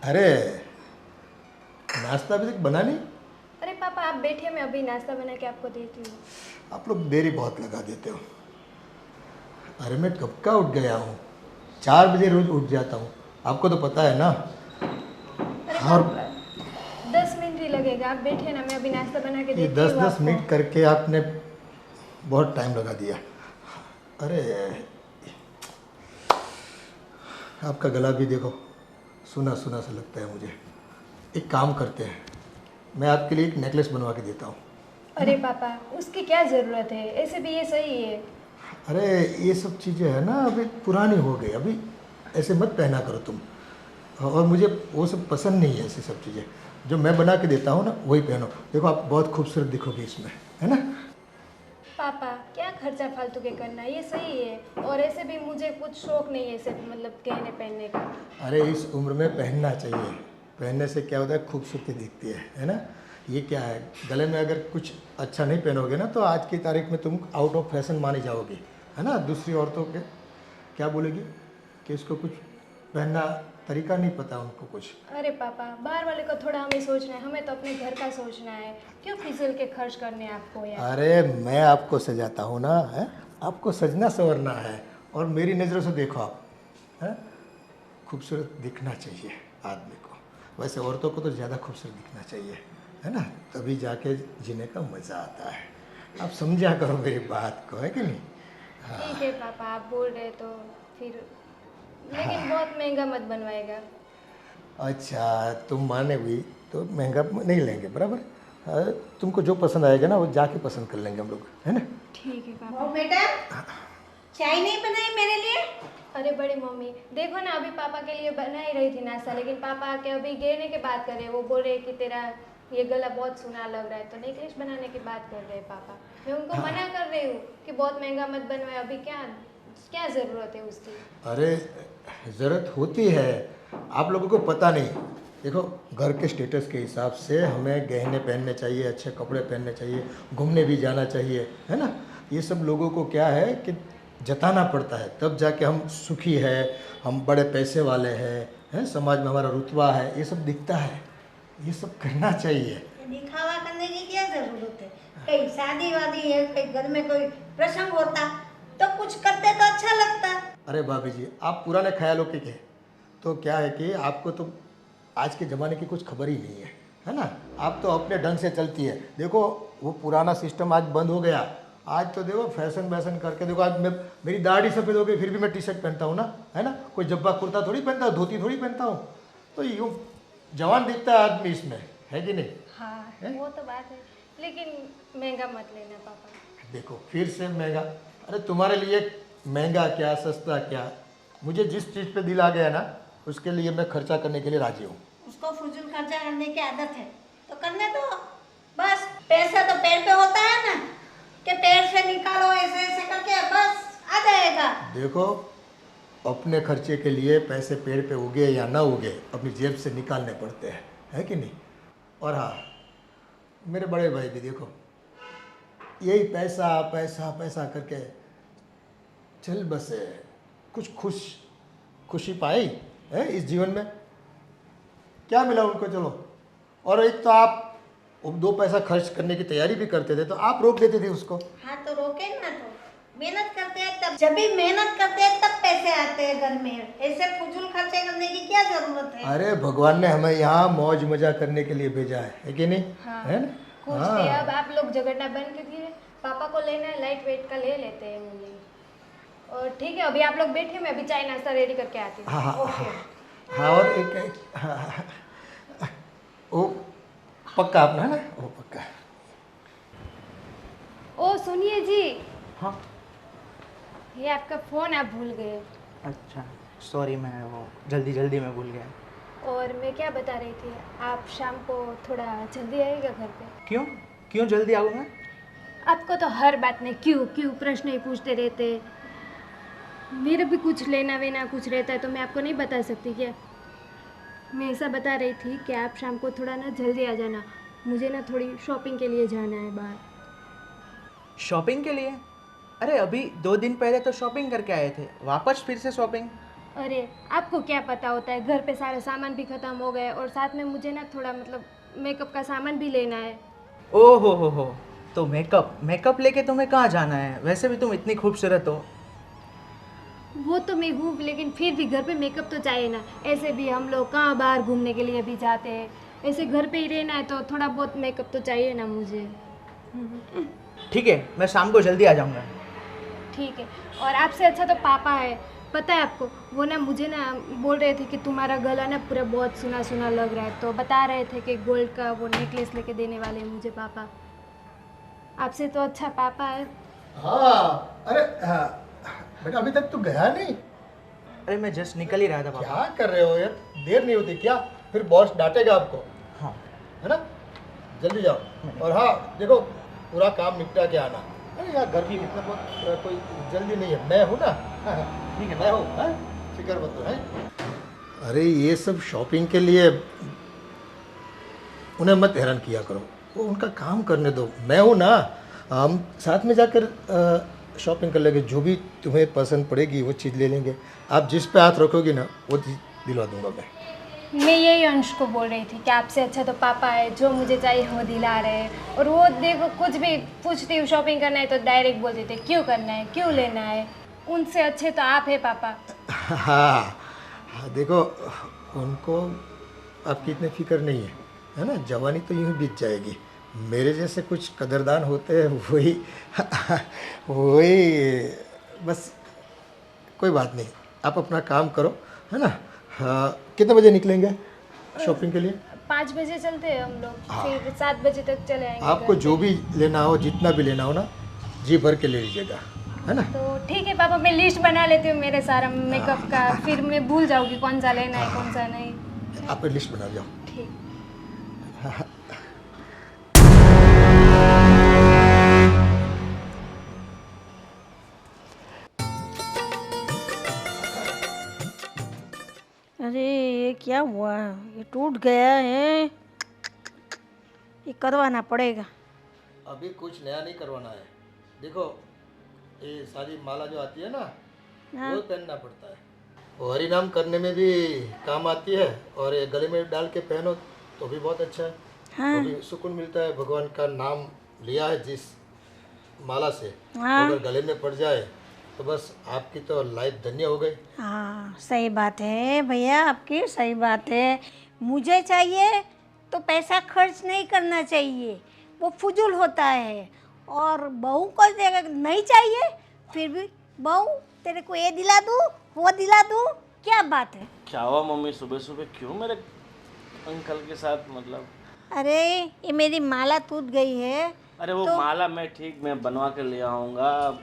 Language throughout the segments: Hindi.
अरे नाश्ता अभी तक बना नहीं? अरे पापा आप बैठिए, मैं अभी नाश्ता बना के आपको देती हूँ। आप लोग देरी बहुत लगा देते हो। अरे मैं कब का उठ गया हूँ, 4 बजे रोज उठ जाता हूँ, आपको तो पता है ना। अरे और पापा 10 मिनट ही लगेगा, आप बैठिए ना, मैं अभी नाश्ता बना के ये देती दस हूँ दस आपको। मिनट करके आपने बहुत टाइम लगा दिया। अरे आपका गला भी देखो, सुना सुना सा लगता है मुझे। एक काम करते हैं, मैं आपके लिए एक नेकलेस बनवा के देता हूँ, है अरे ना। पापा उसकी क्या ज़रूरत है, ऐसे भी ये सही है। अरे ये सब चीज़ें है ना अभी पुरानी हो गई, अभी ऐसे मत पहना करो तुम। और मुझे वो सब पसंद नहीं है, ऐसी सब चीज़ें। जो मैं बना के देता हूँ ना वही पहनो, देखो आप बहुत खूबसूरत दिखोगे इसमें, है ना। पापा क्या खर्चा फालतू के करना, ये सही है। और ऐसे भी मुझे कुछ शौक नहीं है सिर्फ मतलब गहने पहनने का। अरे इस उम्र में पहनना चाहिए, पहनने से क्या होता है, खूबसूरती दिखती है ना। ये क्या है, गले में अगर कुछ अच्छा नहीं पहनोगे ना तो आज की तारीख में तुम आउट ऑफ फैशन मानी जाओगी, है ना। दूसरी औरतों के क्या बोलेगी कि इसको कुछ पहनना तरीका नहीं पता उनको कुछ। अरे पापा बाहर वाले को थोड़ा हमें सोचना है, हमें तो अपने घर का सोचना है। क्यों फिजूल के खर्च करने हैं आपको यार। अरे मैं आपको सजाता हूँ ना, है। आपको सजना संवरना है, और मेरी नज़रों से देखो आप, है। खूबसूरत दिखना चाहिए आदमी को, वैसे औरतों को तो ज़्यादा खूबसूरत दिखना चाहिए, है ना। तभी जाके जीने का मज़ा आता है। आप समझा करो मेरी बात को, है कि नहीं। ठीक है पापा आप बोल रहे तो फिर, लेकिन बहुत महंगा मत बनवाएगा। अच्छा तुम माने भी तो महंगा नहीं लेंगे, बराबर। तुमको जो पसंद आएगा ना वो जाके पसंद कर लेंगे हम लोग, है ना। ठीक है पापा। वो बेटा चाय नहीं बनाई मेरे लिए? अरे बड़ी मम्मी देखो ना, अभी पापा के लिए बना ही रही थी नाश्ता, लेकिन पापा आके अभी गहने की बात कर रहे हैं। वो बोल रहे कि तेरा ये गला बहुत सुना लग रहा है, तो नेकलेस बनाने की बात कर रहे हैं पापा। मैं उनको मना कर रही हूँ कि बहुत महंगा मत बनवाए, अभी क्या क्या ज़रूरत है उसकी। अरे ज़रूरत होती है, आप लोगों को पता नहीं। देखो घर के स्टेटस के हिसाब से हमें गहने पहनने चाहिए, अच्छे कपड़े पहनने चाहिए, घूमने भी जाना चाहिए, है ना। ये सब लोगों को क्या है कि जताना पड़ता है, तब जाके हम सुखी है, हम बड़े पैसे वाले हैं, समाज में हमारा रुतबा है, ये सब दिखता है। ये सब करना चाहिए। ये दिखावा करने की क्या जरूरत है? कहीं शादी वादी है, कहीं घर में कोई प्रसंग होता तो कुछ करते तो अच्छा लगता। अरे भाभी जी आप पुराने ख्यालों के तो क्या है कि आपको तो आज के ज़माने की कुछ खबर ही नहीं है ना। आप तो अपने ढंग से चलती है। देखो वो पुराना सिस्टम आज बंद हो गया। आज तो देखो फैशन वैशन करके देखो, आज मैं मेरी दाढ़ी सफ़ेद हो गई फिर भी मैं टी शर्ट पहनता हूँ ना, है ना। कोई जब्बा कुर्ता थोड़ी पहनता हूँ, धोती थोड़ी पहनता हूँ। तो यूँ जवान दिखता है आदमी इसमें, है कि नहीं। हाँ है? वो तो बात है, लेकिन महंगा मत लेना पापा। देखो फिर से महंगा, अरे तुम्हारे लिए महंगा क्या सस्ता क्या, मुझे जिस चीज़ पे दिल आ गया ना उसके लिए मैं खर्चा करने के लिए राजी हूँ। उसको फजूल खर्चा करने की आदत है तो करने दो। बस पैसा तो पेड़ पे होता है ना, कि पेड़ से निकालो ऐसे ऐसे करके बस आ जाएगा। देखो अपने खर्चे के लिए पैसे पेड़ पे उगे या ना उगे अपनी जेब से निकालने पड़ते हैं, है कि नहीं। और हाँ मेरे बड़े भाई भी देखो यही पैसा पैसा पैसा करके चल बसे, कुछ खुशी पाई है इस जीवन में, क्या मिला उनको। चलो, और एक तो आप 2 पैसा खर्च करने की तैयारी भी करते थे तो आप रोक देते थे उसको। हाँ तो रोके ना, तो मेहनत करते हैं तब, जब भी मेहनत करते हैं तब पैसे आते हैं घर में। ऐसे फजूल खर्चे करने की क्या जरूरत है? अरे भगवान ने हमें यहाँ मौज मजा करने के लिए भेजा है कि नहीं, हाँ है ना। कुछ भी, हाँ अब आप लोग झगड़ना बंद कीजिए। पापा को लेना है लाइट वेट का ले लेते हैं मम्मी। और ठीक है अभी आप लोग बैठे, मैं अभी चाय नाश्ता रेडी करके आती हाँ हाँ हूँ। हाँ ओके। हाँ, और हाँ, वो पक्का अपना है ना, वो पक्का। ओ सुनिए जी, हाँ। ये आपका फ़ोन आप भूल गए। अच्छा सॉरी, मैं वो जल्दी में भूल गया। और मैं क्या बता रही थी, आप शाम को थोड़ा जल्दी आइएगा घर पे। क्यों क्यों जल्दी आऊँ मैं? आपको तो हर बात में क्यों क्यों प्रश्न ही पूछते रहते। मेरा भी कुछ लेना वेना कुछ रहता है तो मैं आपको नहीं बता सकती क्या। मैं ऐसा बता रही थी कि आप शाम को थोड़ा ना जल्दी आ जाना, मुझे ना थोड़ी शॉपिंग के लिए जाना है बाहर। शॉपिंग के लिए? अरे अभी 2 दिन पहले तो शॉपिंग करके आए थे, वापस फिर से शॉपिंग? अरे आपको क्या पता होता है, घर पे सारा सामान भी ख़त्म हो गए और साथ में मुझे ना थोड़ा मतलब मेकअप का सामान भी लेना है। ओ हो, तो मेकअप लेके तुम्हें कहाँ जाना है? वैसे भी तुम इतनी खूबसूरत हो। वो तो मैं हूँ, लेकिन फिर भी घर पे मेकअप तो चाहिए ना। ऐसे भी हम लोग कहाँ बाहर घूमने के लिए भी जाते हैं, ऐसे घर पे ही रहना है तो थोड़ा बहुत मेकअप तो चाहिए ना मुझे। ठीक है, मैं शाम को जल्दी आ जाऊँगा। ठीक है। और आपसे अच्छा तो पापा है, पता है आपको, वो ना मुझे ना बोल रहे थे कि तुम्हारा गला ना पूरा बहुत सुना सुना लग रहा है, तो बता रहे थे कि गोल्ड का वो नेकलेस लेके देने वाले हैं मुझे पापा। आपसे तो अच्छा पापा है। हाँ, अरे हाँ, बेटा अभी तक तो गया नहीं। अरे मैं जस्ट निकल ही रहा था पापा। क्या कर रहे हो यार, देर नहीं होती क्या? फिर बॉस डांटेगा आपको, हाँ है ना? जल्दी जाओ। और हाँ देखो, पूरा काम निपटा के आना। अरे यार घर की इतना बहुत कोई जल्दी नहीं है, मैं हूँ ना। ठीक है, मैं हूँ, हाँ? फिक्र मत करो, हैं? अरे ये सब शॉपिंग के लिए उन्हें मत हैरान किया करो, वो उनका काम करने दो। मैं हूँ ना, हम साथ में जाकर शॉपिंग कर लेंगे। जो भी तुम्हें पसंद पड़ेगी वो चीज़ ले लेंगे। आप जिस पे हाथ रखोगी ना वो चीज़ दिलवा दूंगा मैं यही अंश को बोल रही थी कि आपसे अच्छा तो पापा है, जो मुझे चाहिए वो दिला रहे हैं। और वो देखो, कुछ भी पूछती हूँ शॉपिंग करना है तो डायरेक्ट बोल देते क्यों करना है, क्यों लेना है। उनसे अच्छे तो आप है पापा। हाँ हाँ, देखो उनको आपकी इतनी फिक्र नहीं है ना? जवानी तो यूँ ही बीत जाएगी। मेरे जैसे कुछ कदरदान होते हैं, वही वही बस। कोई बात नहीं, आप अपना काम करो, है ना? हाँ, कितने बजे निकलेंगे शॉपिंग के लिए? 5 बजे चलते हैं हम लोग, फिर 7 बजे तक चले आएंगे आपको घर जो पे। भी लेना हो, जितना भी लेना हो ना, जी भर के ले लीजिएगा, है ना? तो ठीक है पापा, मैं लिस्ट बना लेती हूँ मेरे सारा मेकअप का, फिर मैं भूल जाऊँगी कौन सा लेना है कौन सा नहीं। आप लिस्ट बना जाओ। ठीक। अरे ये क्या हुआ, ये टूट गया है, ये करवाना पड़ेगा। अभी कुछ नया नहीं करवाना है। देखो ये सारी माला जो आती है ना, हाँ। वो पहनना पड़ता है। वो हरि नाम करने में भी काम आती है, और ये गले में डाल के पहनो तो भी बहुत अच्छा है। हाँ। तो भी सुकून मिलता है। भगवान का नाम लिया है जिस माला से, हाँ। अगर गले में पड़ जाए तो बस आपकी तो लाइफ धन्य हो गई। हाँ सही बात है भैया, आपकी सही बात है। मुझे चाहिए तो पैसा खर्च नहीं करना चाहिए, वो फजूल होता है। और बहू को अगर नहीं चाहिए फिर भी बहू तेरे को ये दिला दूँ वो दिला दूँ, क्या बात है? क्या हुआ मम्मी, सुबह सुबह क्यों मेरे अंकल के साथ मतलब? अरे ये मेरी माला टूट गई है। अरे वो माला मैं ठीक मैं बनवा के ले आऊँगा।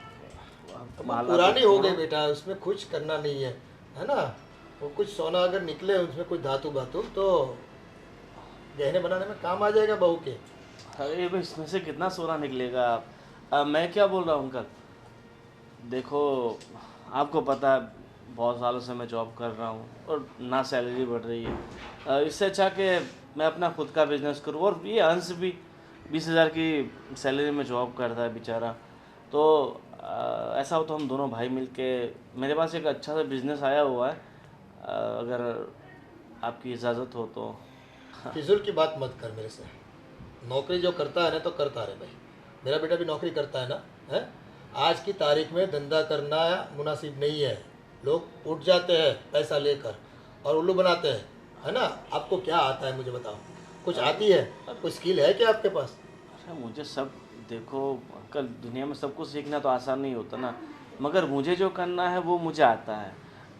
माला पुरानी हो गई बेटा, उसमें कुछ करना नहीं है, है ना? वो कुछ सोना अगर निकले उसमें कोई धातु बातु तो गहने बनाने में काम आ जाएगा बहू के। अरे भाई इसमें से कितना सोना निकलेगा? मैं क्या बोल रहा हूँ अंकल, देखो आपको पता है बहुत सालों से मैं जॉब कर रहा हूँ और ना सैलरी बढ़ रही है। इससे अच्छा कि मैं अपना खुद का बिजनेस करूँ। और ये अंश भी 20,000 की सैलरी में जॉब करता है बेचारा। तो ऐसा हो तो हम दोनों भाई मिलके, मेरे पास एक अच्छा सा बिजनेस आया हुआ है, अगर आपकी इजाज़त हो तो। फिजूल की बात मत कर मेरे से। नौकरी जो करता है ना तो करता रहे भाई। मेरा बेटा भी नौकरी करता है ना, है? आज की तारीख में धंधा करना मुनासिब नहीं है। लोग उठ जाते हैं पैसा लेकर और उल्लू बनाते हैं, है ना? आपको क्या आता है मुझे बताओ, कुछ आती है? कोई स्किल है क्या आपके पास? अच्छा मुझे सब, देखो अंकल दुनिया में सब कुछ सीखना तो आसान नहीं होता ना, मगर मुझे जो करना है वो मुझे आता है,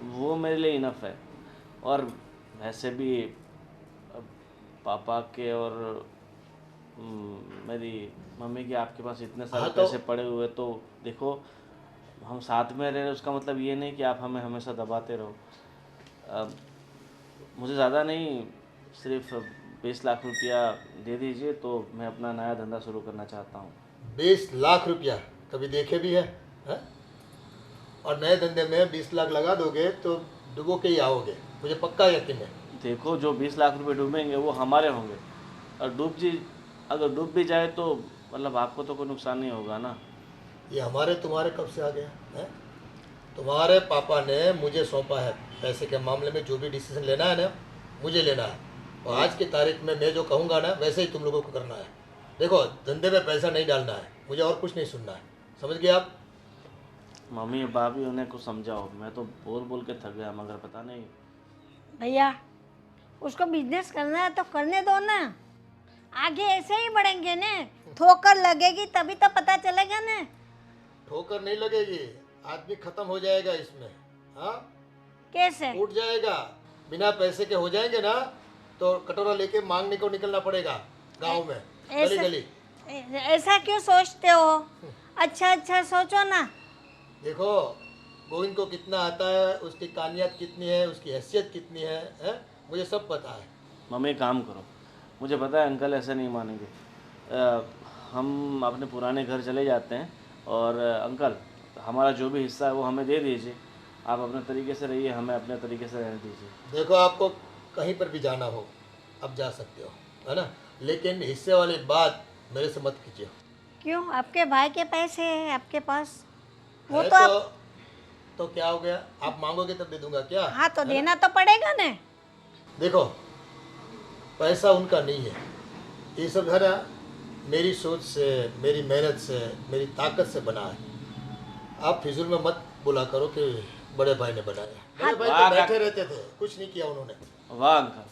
वो मेरे लिए इनफ है। और वैसे भी पापा के और मेरी मम्मी के आपके पास इतने सारे हाँ तो- पैसे पड़े हुए, तो देखो हम साथ में रह रहे हैं, उसका मतलब ये नहीं कि आप हमें हमेशा दबाते रहो। मुझे ज़्यादा नहीं, सिर्फ 20 लाख रुपया दे दीजिए तो मैं अपना नया धंधा शुरू करना चाहता हूँ। 20 लाख रुपया कभी देखे भी है? और नए धंधे में 20 लाख लगा दोगे तो डुबो के ही आओगे, मुझे पक्का यकीन है। देखो जो 20 लाख रुपए डूबेंगे वो हमारे होंगे, और अगर डूब भी जाए तो मतलब आपको तो कोई नुकसान नहीं होगा ना। ये हमारे तुम्हारे कब से आ गया है? तुम्हारे पापा ने मुझे सौंपा है पैसे के मामले में जो भी डिसीजन लेना है ना, मुझे लेना है। और आज की तारीख में मैं जो कहूँगा ना, वैसे ही तुम लोगों को करना है। देखो, धंधे में पैसा नहीं डालना है, मुझे और कुछ नहीं सुनना है, समझ गए आप? मम्मी भाभी उन्हें कुछ समझाओ, मैं तो बोल बोल के थक गया मगर पता नहीं। भैया उसको बिजनेस करना है तो करने दो ना, आगे ऐसे ही बढ़ेंगे ना। ठोकर लगेगी तभी तो पता चलेगा ना। ठोकर नहीं लगेगी, आदमी खत्म हो जाएगा इसमें। हाँ, कैसे? उठ जाएगा। बिना पैसे के हो जाएंगे ना तो कटोरा लेके मांगने को निकलना पड़ेगा गांव में, गली गली। ऐसा क्यों सोचते हो? अच्छा अच्छा सोचो ना। देखो, गोविंद को कितना आता है, उसकी कानियत कितनी है, उसकी हैसियत कितनी है? मुझे सब पता है। मम्मी एक काम करो, मुझे पता है अंकल ऐसे नहीं मानेंगे। हम अपने पुराने घर चले जाते हैं और अंकल हमारा जो भी हिस्सा है वो हमें दे दीजिए। आप अपने तरीके से रहिए, हमें अपने तरीके से रहने दीजिए। देखो, आपको कहीं पर भी जाना हो अब जा सकते हो, है ना, लेकिन हिस्से वाली बात मेरे से मत कीजिए। क्यों? आपके भाई के पैसे हैं आपके पास, वो है तो आप... तो क्या हो गया? आप मांगोगे तब दे दूंगा क्या? हाँ तो देना तो पड़ेगा ना। देखो, पैसा उनका नहीं है, ये सब है ना मेरी सोच से, मेरी मेहनत से, मेरी ताकत से बना है। आप फिजूल में मत बोला करो कि बड़े भाई ने बनाया। बड़े भाई तो बैठे रहते थे, कुछ नहीं किया उन्होंने। वाह अंकल,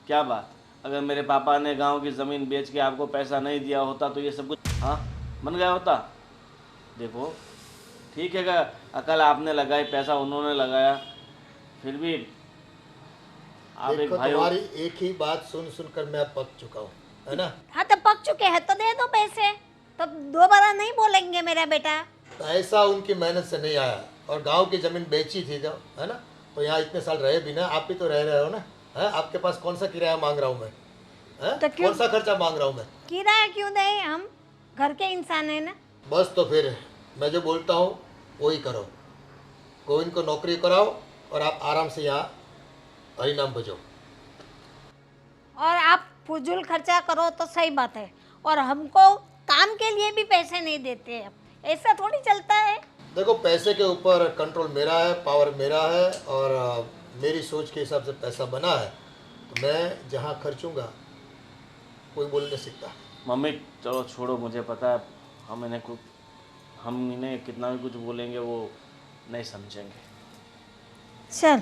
क्या बात। अगर मेरे पापा ने गांव की ज़मीन बेच के आपको पैसा नहीं दिया होता तो ये सब कुछ हाँ बन गया होता। देखो ठीक है, अकल आपने लगाई, पैसा उन्होंने लगाया, फिर भी आप एक देखो, भाई हो। तुम्हारी एक ही बात सुन सुनकर मैं अब पक चुका हूँ, है ना। हाँ तो पक चुके हैं तो दे दो पैसे, तो दोबारा नहीं बोलेंगे मेरा बेटा। पैसा उनकी मेहनत से नहीं आया, और गांव की ज़मीन बेची थी जब, है ना, तो यहाँ इतने साल रहे भी ना। आप भी तो रह रहे हो ना, है? आपके पास कौन सा किराया मांग रहा हूँ मैं, है? तो क्यों? कौन सा खर्चा मांग रहा हूँ मैं? किराया क्यों दे? हम घर के इंसान है ना। बस तो फिर मैं जो बोलता हूँ वही करो। गोविंद को नौकरी कराओ और आप आराम से यहाँ हरी नाम बजो। और आप फजूल खर्चा करो तो सही बात है, और हमको काम के लिए भी पैसे नहीं देते हैं। ऐसा थोड़ी चलता है। देखो, पैसे के ऊपर कंट्रोल मेरा है, पावर मेरा है, और मेरी सोच के हिसाब से पैसा बना है, तो मैं जहाँ खर्चूँगा कोई बोल नहीं सकता। मम्मी चलो छोड़ो, मुझे पता है हम इन्हें कितना भी कुछ बोलेंगे वो नहीं समझेंगे। चल,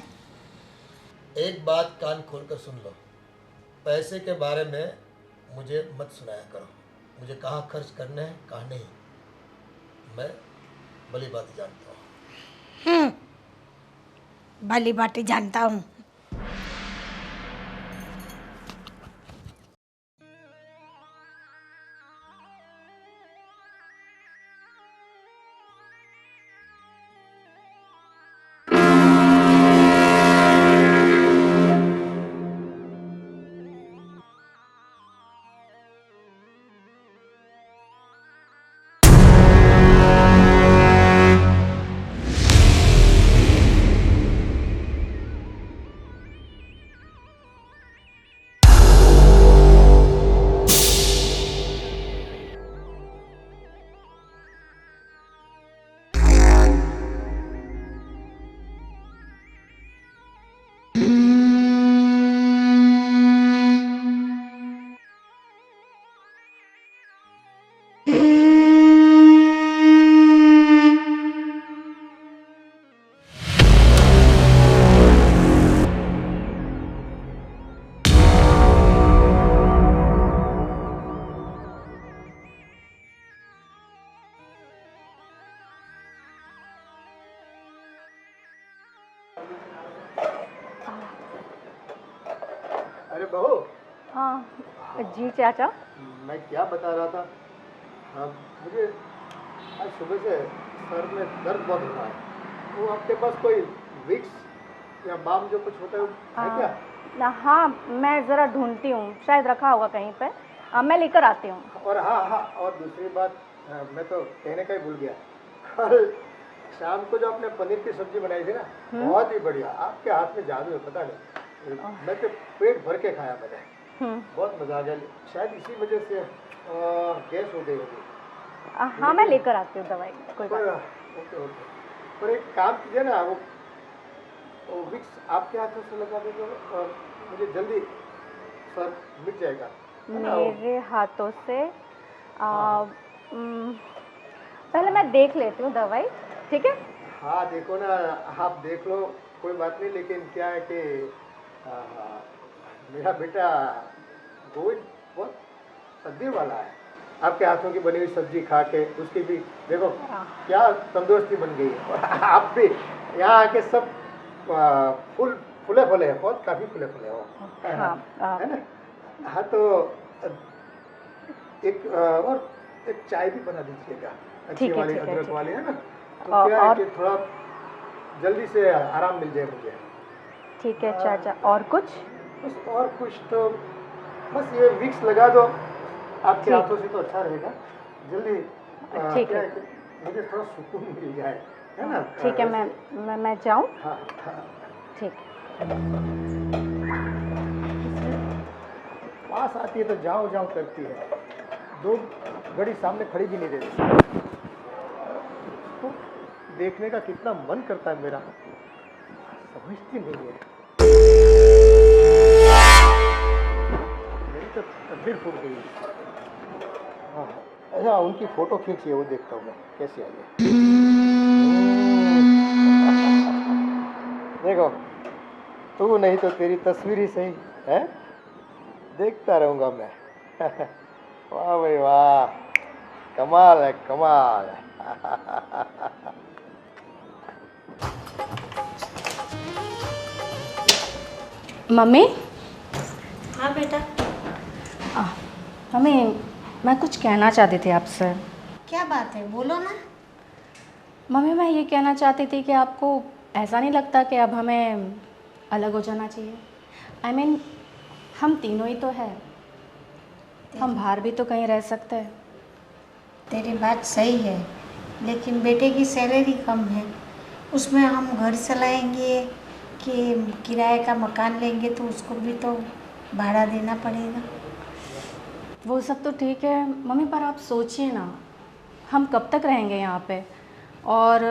एक बात कान खोल कर सुन लो, पैसे के बारे में मुझे मत सुनाया करो। मुझे कहाँ खर्च करने हैं कहाँ नहीं, मैं भली बात जानता हूँ। भली बातें जानता हूँ। अरे बहू, हाँ जी चाचा। मैं क्या बता रहा था, मुझे आज सुबह से सर में दर्द बहुत हो रहा है। वो आपके पास कोई विक्स या बाम जो कुछ होता है क्या? हाँ मैं ज़रा ढूंढती हूँ, शायद रखा होगा कहीं पे। मैं लेकर आती हूँ। और हाँ हाँ, और दूसरी बात, मैं तो कहने का ही भूल गया, कल शाम को जो आपने पनीर की सब्जी बनाई थी ना, बहुत ही बढ़िया। आपके हाथ में जादू है, पता नहीं, मैं तो पेट भर के खाया मैंने, बहुत मज़ा आ गया। शायद इसी वजह से गैस हो गई होगी। हाँ मैं लेकर आती हूँ दवाई, कोई बात नहीं। ओके ओके, पर एक काम कीजिए ना, वो वो विक्स आपके हाथों से लगा देंगे और मुझे जल्दी सर मिट जाएगा, है ना? मेरे हाथों से पहले मैं देख लेती हूँ दवाई, ठीक है? हाँ देखो ना, आप देख लो, कोई बात नहीं, लेकिन क्या है कि आ, मेरा बेटा गोविंद बहुत तकदीर वाला है। आपके हाथों की बनी हुई सब्जी खा के उसकी भी देखो क्या तंदुरुस्ती बन गई है। और आप भी यहाँ आके सब फूले फूले हैं, बहुत काफ़ी फूले फूले हो। हाँ, है ना? हाँ तो और एक चाय भी बना दीजिएगा, अच्छी ठीक है, वाली ठीक है, अदरक ठीक वाली, है ना? तो और- क्या है और- कि थोड़ा जल्दी से आराम मिल जाए मुझे। ठीक है चाचा। और कुछ? बस और कुछ तो बस ये विक्स लगा दो आपके ठीक। हाथों से तो अच्छा रहेगा। जल्दी ठीक क्या है। कि मुझे थोड़ा सुकून मिल जाए, है ना? ठीक है, मैं जाऊँ? हाँ हाँ, ठीक। पास आती है तो जाओ जाओ करती है, 2 घड़ी सामने खड़ी भी नहीं रहती। तो देखने का कितना मन करता है मेरा, समझती नहीं है। मेरी तो तकदीर फूट गई। हाँ अच्छा, उनकी फोटो खींचिए, वो देखता हूँ मैं कैसी आई है। देखो, तू नहीं तो तेरी तस्वीर ही सही है, देखता रहूँगा मैं। वाह भाई वाह, कमाल है कमाल है। मम्मी? हाँ बेटा, मम्मी, मैं कुछ कहना चाहती थी आपसे। क्या बात है, बोलो ना। मम्मी, मैं ये कहना चाहती थी कि आपको ऐसा नहीं लगता कि अब हमें अलग हो जाना चाहिए? I mean, हम तीनों ही तो है, हम बाहर भी तो कहीं रह सकते हैं। तेरी बात सही है, लेकिन बेटे की सैलरी कम है, उसमें हम घर चलाएंगे कि किराए का मकान लेंगे तो उसको भी तो भाड़ा देना पड़ेगा। वो सब तो ठीक है मम्मी, पर आप सोचिए ना, हम कब तक रहेंगे यहाँ पे? और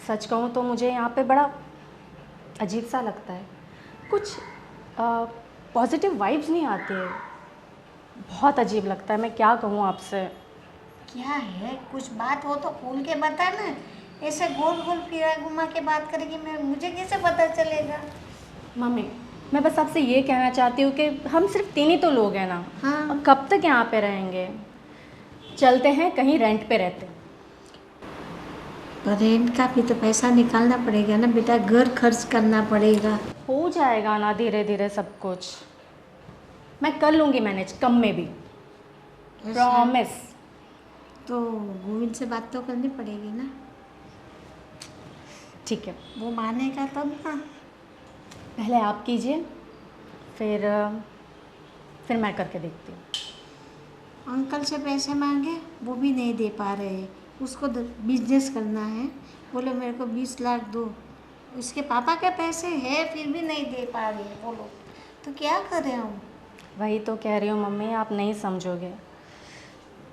सच कहूँ तो मुझे यहाँ पे बड़ा अजीब सा लगता है, कुछ पॉजिटिव वाइब्स नहीं आती है, बहुत अजीब लगता है। मैं क्या कहूँ आपसे? क्या है, कुछ बात हो तो खोल के बता ना, ऐसे गोल गोल फिरा घुमा के बात करेगी, मैं मुझे कैसे पता चलेगा? मम्मी, मैं बस आपसे ये कहना चाहती हूँ कि हम सिर्फ 3 ही तो लोग हैं ना, हाँ। और कब तक यहाँ पे रहेंगे? चलते हैं कहीं रेंट पे रहते हैं। पर रेंट का भी तो पैसा निकालना पड़ेगा ना बेटा, घर खर्च करना पड़ेगा। हो जाएगा ना धीरे धीरे सब कुछ, मैं कर लूँगी मैनेज, कम में भी, प्रॉमिस। तो गोविंद से बात तो करनी पड़ेगी ना, ठीक है, वो मानेगा तब ना। पहले आप कीजिए, फिर मैं करके देखती हूँ। अंकल से पैसे मांगे, वो भी नहीं दे पा रहे, उसको बिजनेस करना है, बोले मेरे को 20 लाख दो, उसके पापा के पैसे है फिर भी नहीं दे पा रहे, बोलो तो क्या करें हम? वही तो कह रही हूँ मम्मी, आप नहीं समझोगे,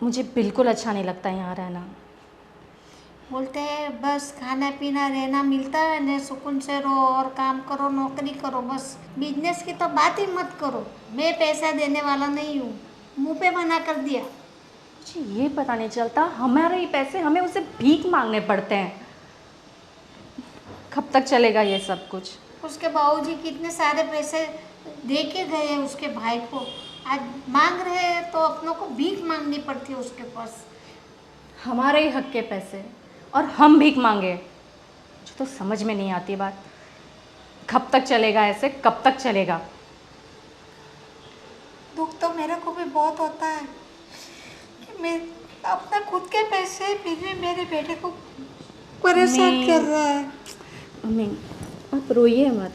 मुझे बिल्कुल अच्छा नहीं लगता यहाँ रहना। बोलते हैं बस खाना पीना रहना मिलता है ना, सुकून से रहो और काम करो, नौकरी करो, बस बिजनेस की तो बात ही मत करो। मैं पैसा देने वाला नहीं हूँ, मुंह पे मना कर दिया। मुझे ये पता नहीं चलता, हमारे ही पैसे हमें उसे भीख मांगने पड़ते हैं। कब तक चलेगा ये सब कुछ? उसके बाबूजी कितने सारे पैसे दे के गए उसके भाई को, आज मांग रहे हैं तो अपनों को भीख मांगनी पड़ती है उसके पास। हमारे ही हक के पैसे और हम भीख मांगे, मुझे तो समझ में नहीं आती बात। कब तक चलेगा ऐसे, कब तक चलेगा? दुख तो मेरे को भी बहुत होता है कि मैं अपना खुद के पैसे फिर भी मेरे बेटे को परेशान कर रहा है। मम्मी, आप रोइए मत,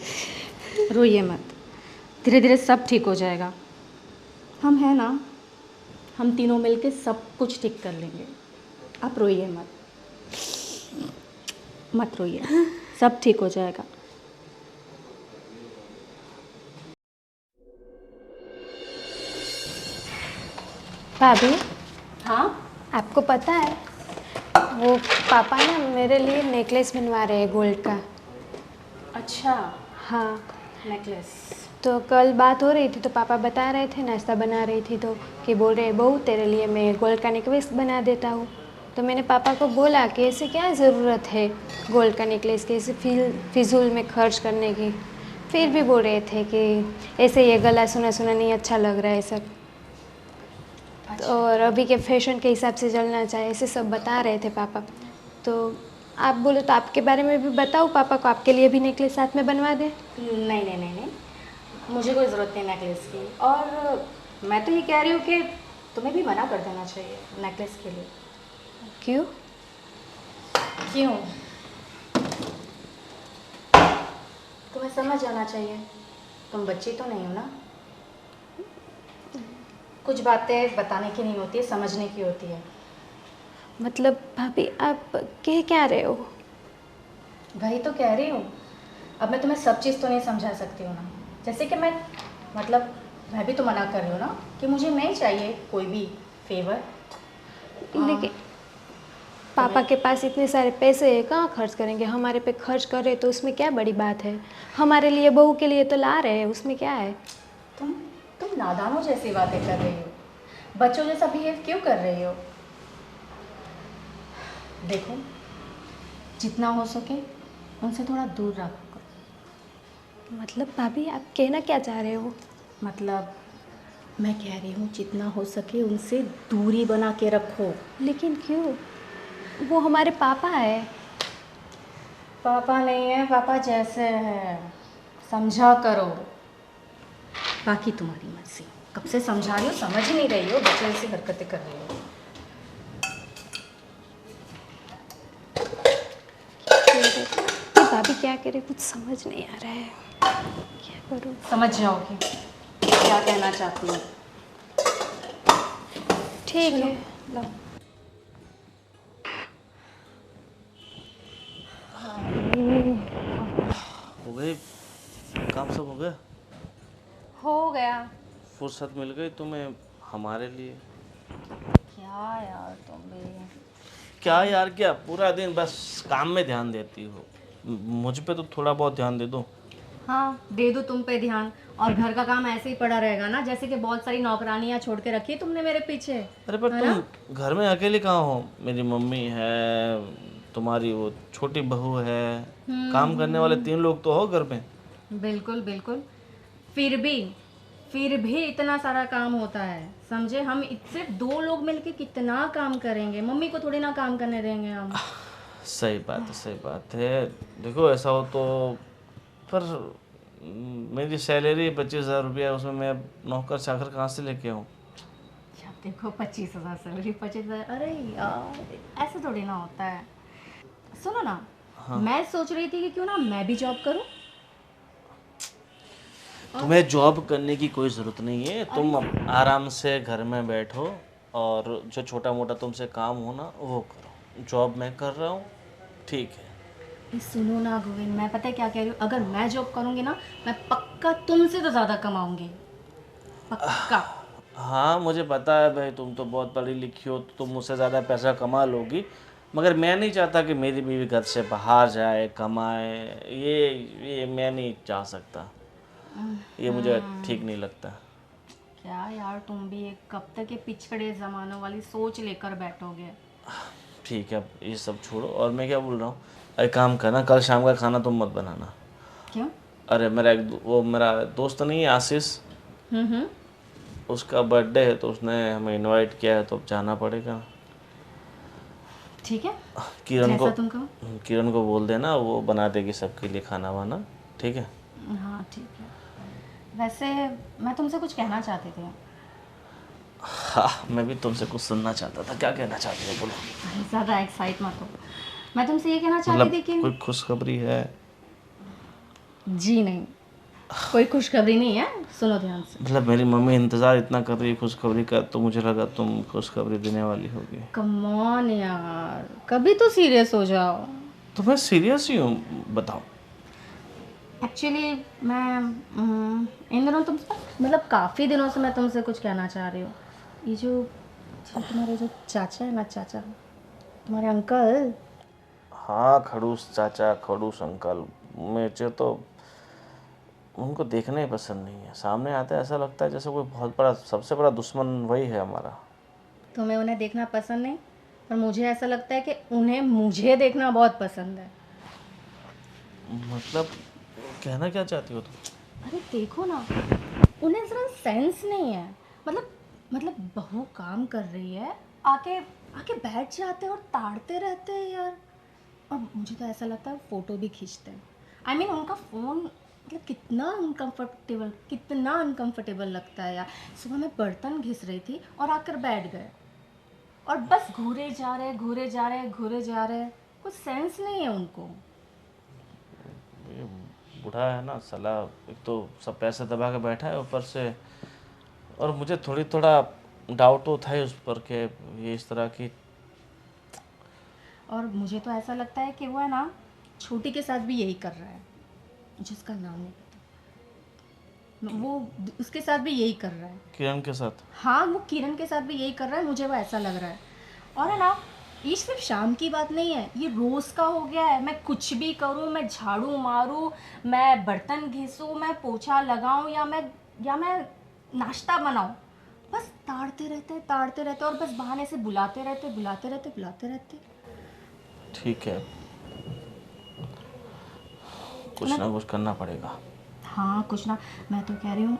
रोइए मत, धीरे धीरे सब ठीक हो जाएगा। हम हैं ना, हम तीनों मिलके सब कुछ ठीक कर लेंगे। आप रोइए मत, मत रोइए, सब ठीक हो जाएगा। भाभी, हाँ, आपको पता है वो पापा ना मेरे लिए नेकलेस बनवा रहे हैं गोल्ड का। अच्छा, हाँ, नेकलेस। तो कल बात हो रही थी तो पापा बता रहे थे, नाश्ता बना रही थी तो कि बोल रहे बहू तेरे लिए मैं गोल्ड का नेकलेस बना देता हूँ। तो मैंने पापा को बोला कि ऐसे क्या ज़रूरत है गोल्ड का नेकलेस की, ऐसे फिजूल में खर्च करने की। फिर भी बोल रहे थे कि ऐसे ये गला सुना सुना नहीं अच्छा लग रहा है सब, और अभी के फैशन के हिसाब से चलना चाहिए, ऐसे सब बता रहे थे पापा। तो आप बोलो तो आपके बारे में भी बताओ पापा को, आपके लिए भी नेकलेस साथ में बनवा दें। नहीं नहीं नहीं नहीं, मुझे कोई ज़रूरत नहीं नेकलेस की। और मैं तो ये कह रही हूँ कि तुम्हें भी मना कर देना चाहिए नेकलेस के लिए। क्यों? क्यों? तुम्हें समझ आना चाहिए, तुम बच्ची तो नहीं हो ना। कुछ बातें बताने की नहीं होती है, समझने की होती है। मतलब भाभी आप कह क्या रहे हो? वही तो कह रही हूँ। अब मैं तुम्हें सब चीज़ तो नहीं समझा सकती हूँ ना। जैसे कि मैं भी तो मना कर रही हूँ ना कि मुझे नहीं चाहिए कोई भी फेवर। लेकिन पापा के पास इतने सारे पैसे हैं, कहाँ खर्च करेंगे? हमारे पे खर्च करे तो उसमें क्या बड़ी बात है? हमारे लिए बहू के लिए तो ला रहे हैं, उसमें क्या है? तुम नादानों जैसी बातें कर रही हो, बच्चों जैसा बिहेव क्यों कर रही हो? देखो, जितना हो सके उनसे थोड़ा दूर रखा करो। मतलब भाभी आप कहना क्या चाह रहे हो? मतलब मैं कह रही हूँ जितना हो सके उनसे दूरी बना के रखो। लेकिन क्यों? वो हमारे पापा है। पापा नहीं है, पापा जैसे है, समझा करो। बाकी तुम्हारी मर्जी। कब से समझा रही हो, समझ ही नहीं रही हो, बच्चे जैसी हरकतें कर रही हो। ये भाभी क्या करे, कुछ समझ नहीं आ रहा है, क्या करूँ? समझ जाओगे क्या कहना चाहती हूँ। ठीक है। लो। हो गई काम, सब हो गया? हो गया। फुर्सत मिल गई तुम्हें हमारे लिए? क्या यार तुम भी। क्या यार क्या, पूरा दिन बस काम में ध्यान देती हो। मुझ पे तो थोड़ा बहुत ध्यान दे दो। हाँ, दे दो तुम पे ध्यान, और घर का काम ऐसे ही पड़ा रहेगा ना, जैसे कि बहुत सारी नौकरानियां छोड़ के रखी है तुमने मेरे पीछे। अरे पर तुम घर में अकेले कहाँ हो? मेरी मम्मी है, तुम्हारी वो छोटी बहू है, काम करने वाले 3 लोग तो हो घर में। बिल्कुल बिल्कुल। फिर भी इतना सारा काम होता है, समझे? हम सिर्फ 2 लोग मिलके कितना काम करेंगे, मम्मी को थोड़ी ना काम करने देंगे हम। सही बात है, सही बात है। देखो ऐसा हो तो, पर मेरी सैलरी 25,000 रुपया है, उसमें मैं अब नौकर चाकर कहाँ से लेके आऊँ? अब देखो 25,000 सैलरी, 25,000, अरे यार ऐसे थोड़ी ना होता है। सुनो ना, मैं सोच रही थी कि क्यों ना मैं भी जॉब करूं। तुम्हें जॉब करने की कोई ज़रूरत नहीं है, तुम आराम से घर में बैठो और जो छोटा मोटा तुमसे काम हो ना वो करो। जॉब मैं कर रहा हूँ, ठीक है। सुनो ना गोविंद, मैं पता है क्या कह रही हूँ, अगर मैं जॉब करूंगी ना, मैं पक्का तुमसे तो ज़्यादा कमाऊंगी, पक्का। हाँ मुझे पता है भाई, तुम तो बहुत पढ़ी लिखी हो तो तुम मुझसे ज़्यादा पैसा कमा लोगी, मगर मैं नहीं चाहता कि मेरी बीवी घर से बाहर जाए कमाए। ये मैं नहीं चाह सकता, ये मुझे ठीक नहीं लगता। क्या यार तुम भी एक कब तक ये पिछड़े ज़मानों वाली सोच लेकर बैठोगे? ठीक है, अब ये सब छोड़ो, और मैं क्या बोल रहा हूँ, एक काम करना, कल शाम का खाना तुम मत बनाना। क्यों? अरे मेरा दोस्त नहीं है आशीष, हम्म। उसका बर्थडे है तो उसने हमें इनवाइट किया है, तो अब जाना पड़ेगा। ठीक है, किरण को जैसा तुम कहो। किरण को बोल देना, वो बना देगी सबके लिए खाना वाना, ठीक है? हाँ ठीक है। वैसे मैं तुमसे कुछ कहना चाहती थी। हाँ मैं भी तुमसे कुछ सुनना चाहता था। क्या कहना चाहती हो, बोलो। अरे ज़्यादा एक्साइट मत हो। मैं तुमसे ये कहना चाहती मतलब थी कि कोई खुशखबरी है? जी नहीं, कोई खुशखबरी नहीं है, सुनो ध्यान से। मतलब मेरी मम्मी इंतज़ार इतना कर रही है खुशखबरी का, तो मुझे लगा तुम खुशखबरी देने वाली होगी। कम ऑन यार, कभी तो सीरियस हो जाओ। तो मैं सीरियस ही हूँ, बताओ। एक्चुअली मैं इन दिनों तुमसे, मतलब काफ़ी दिनों से मैं तुमसे कुछ कहना चाह रही हूँ। ये जो तुम्हारे जो चाचा है ना, चाचा, तुम्हारे अंकल। हाँ खड़ूस चाचा, खड़ूस अंकल, मुझे तो उनको देखना ही पसंद नहीं है। सामने आता है ऐसा लगता है जैसे कोई बहुत बड़ा, सबसे बड़ा दुश्मन वही है हमारा। तुम्हें उन्हें देखना पसंद नहीं, पर मुझे ऐसा लगता है कि उन्हें मुझे देखना बहुत पसंद है। मतलब कहना क्या चाहती हो तुम? अरे देखो ना, उन्हें ज़रा सेंस नहीं है। मतलब बहू काम कर रही है, आके आके बैठ जाते हैं और ताड़ते रहते हैं यार। और मुझे तो ऐसा लगता है फ़ोटो भी खींचते हैं। आई मीन उनका फ़ोन मतलब कितना अनकंफर्टेबल लगता है यार। सुबह मैं बर्तन घिस रही थी और आकर बैठ गए और बस घूरे जा रहे। कुछ सेंस नहीं है उनको। ये बूढ़ा है ना साला, एक तो सब पैसे दबा के बैठा है ऊपर से, और मुझे थोड़ा डाउट तो था ही उस पर कि ये इस तरह की। और मुझे तो ऐसा लगता है कि वो है ना, छोटी के साथ भी यही कर रहा है, जिसका नाम नहीं पता। वो उसके साथ भी यही कर रहा है। किरण के साथ? हाँ, वो किरण के साथ भी यही कर रहा है, मुझे वो ऐसा लग रहा है। और है ना, ये सिर्फ शाम की बात नहीं है, ये रोज़ का हो गया है। मैं कुछ भी करूँ, मैं झाड़ू मारूँ, मैं बर्तन घिसूँ, मैं पोछा लगाऊँ, या मैं नाश्ता बनाऊँ, बस ताड़ते रहते और बस बहाने से बुलाते रहते। ठीक है, कुछ ना कुछ करना पड़ेगा। हाँ, कुछ ना। मैं तो कह रही हूँ,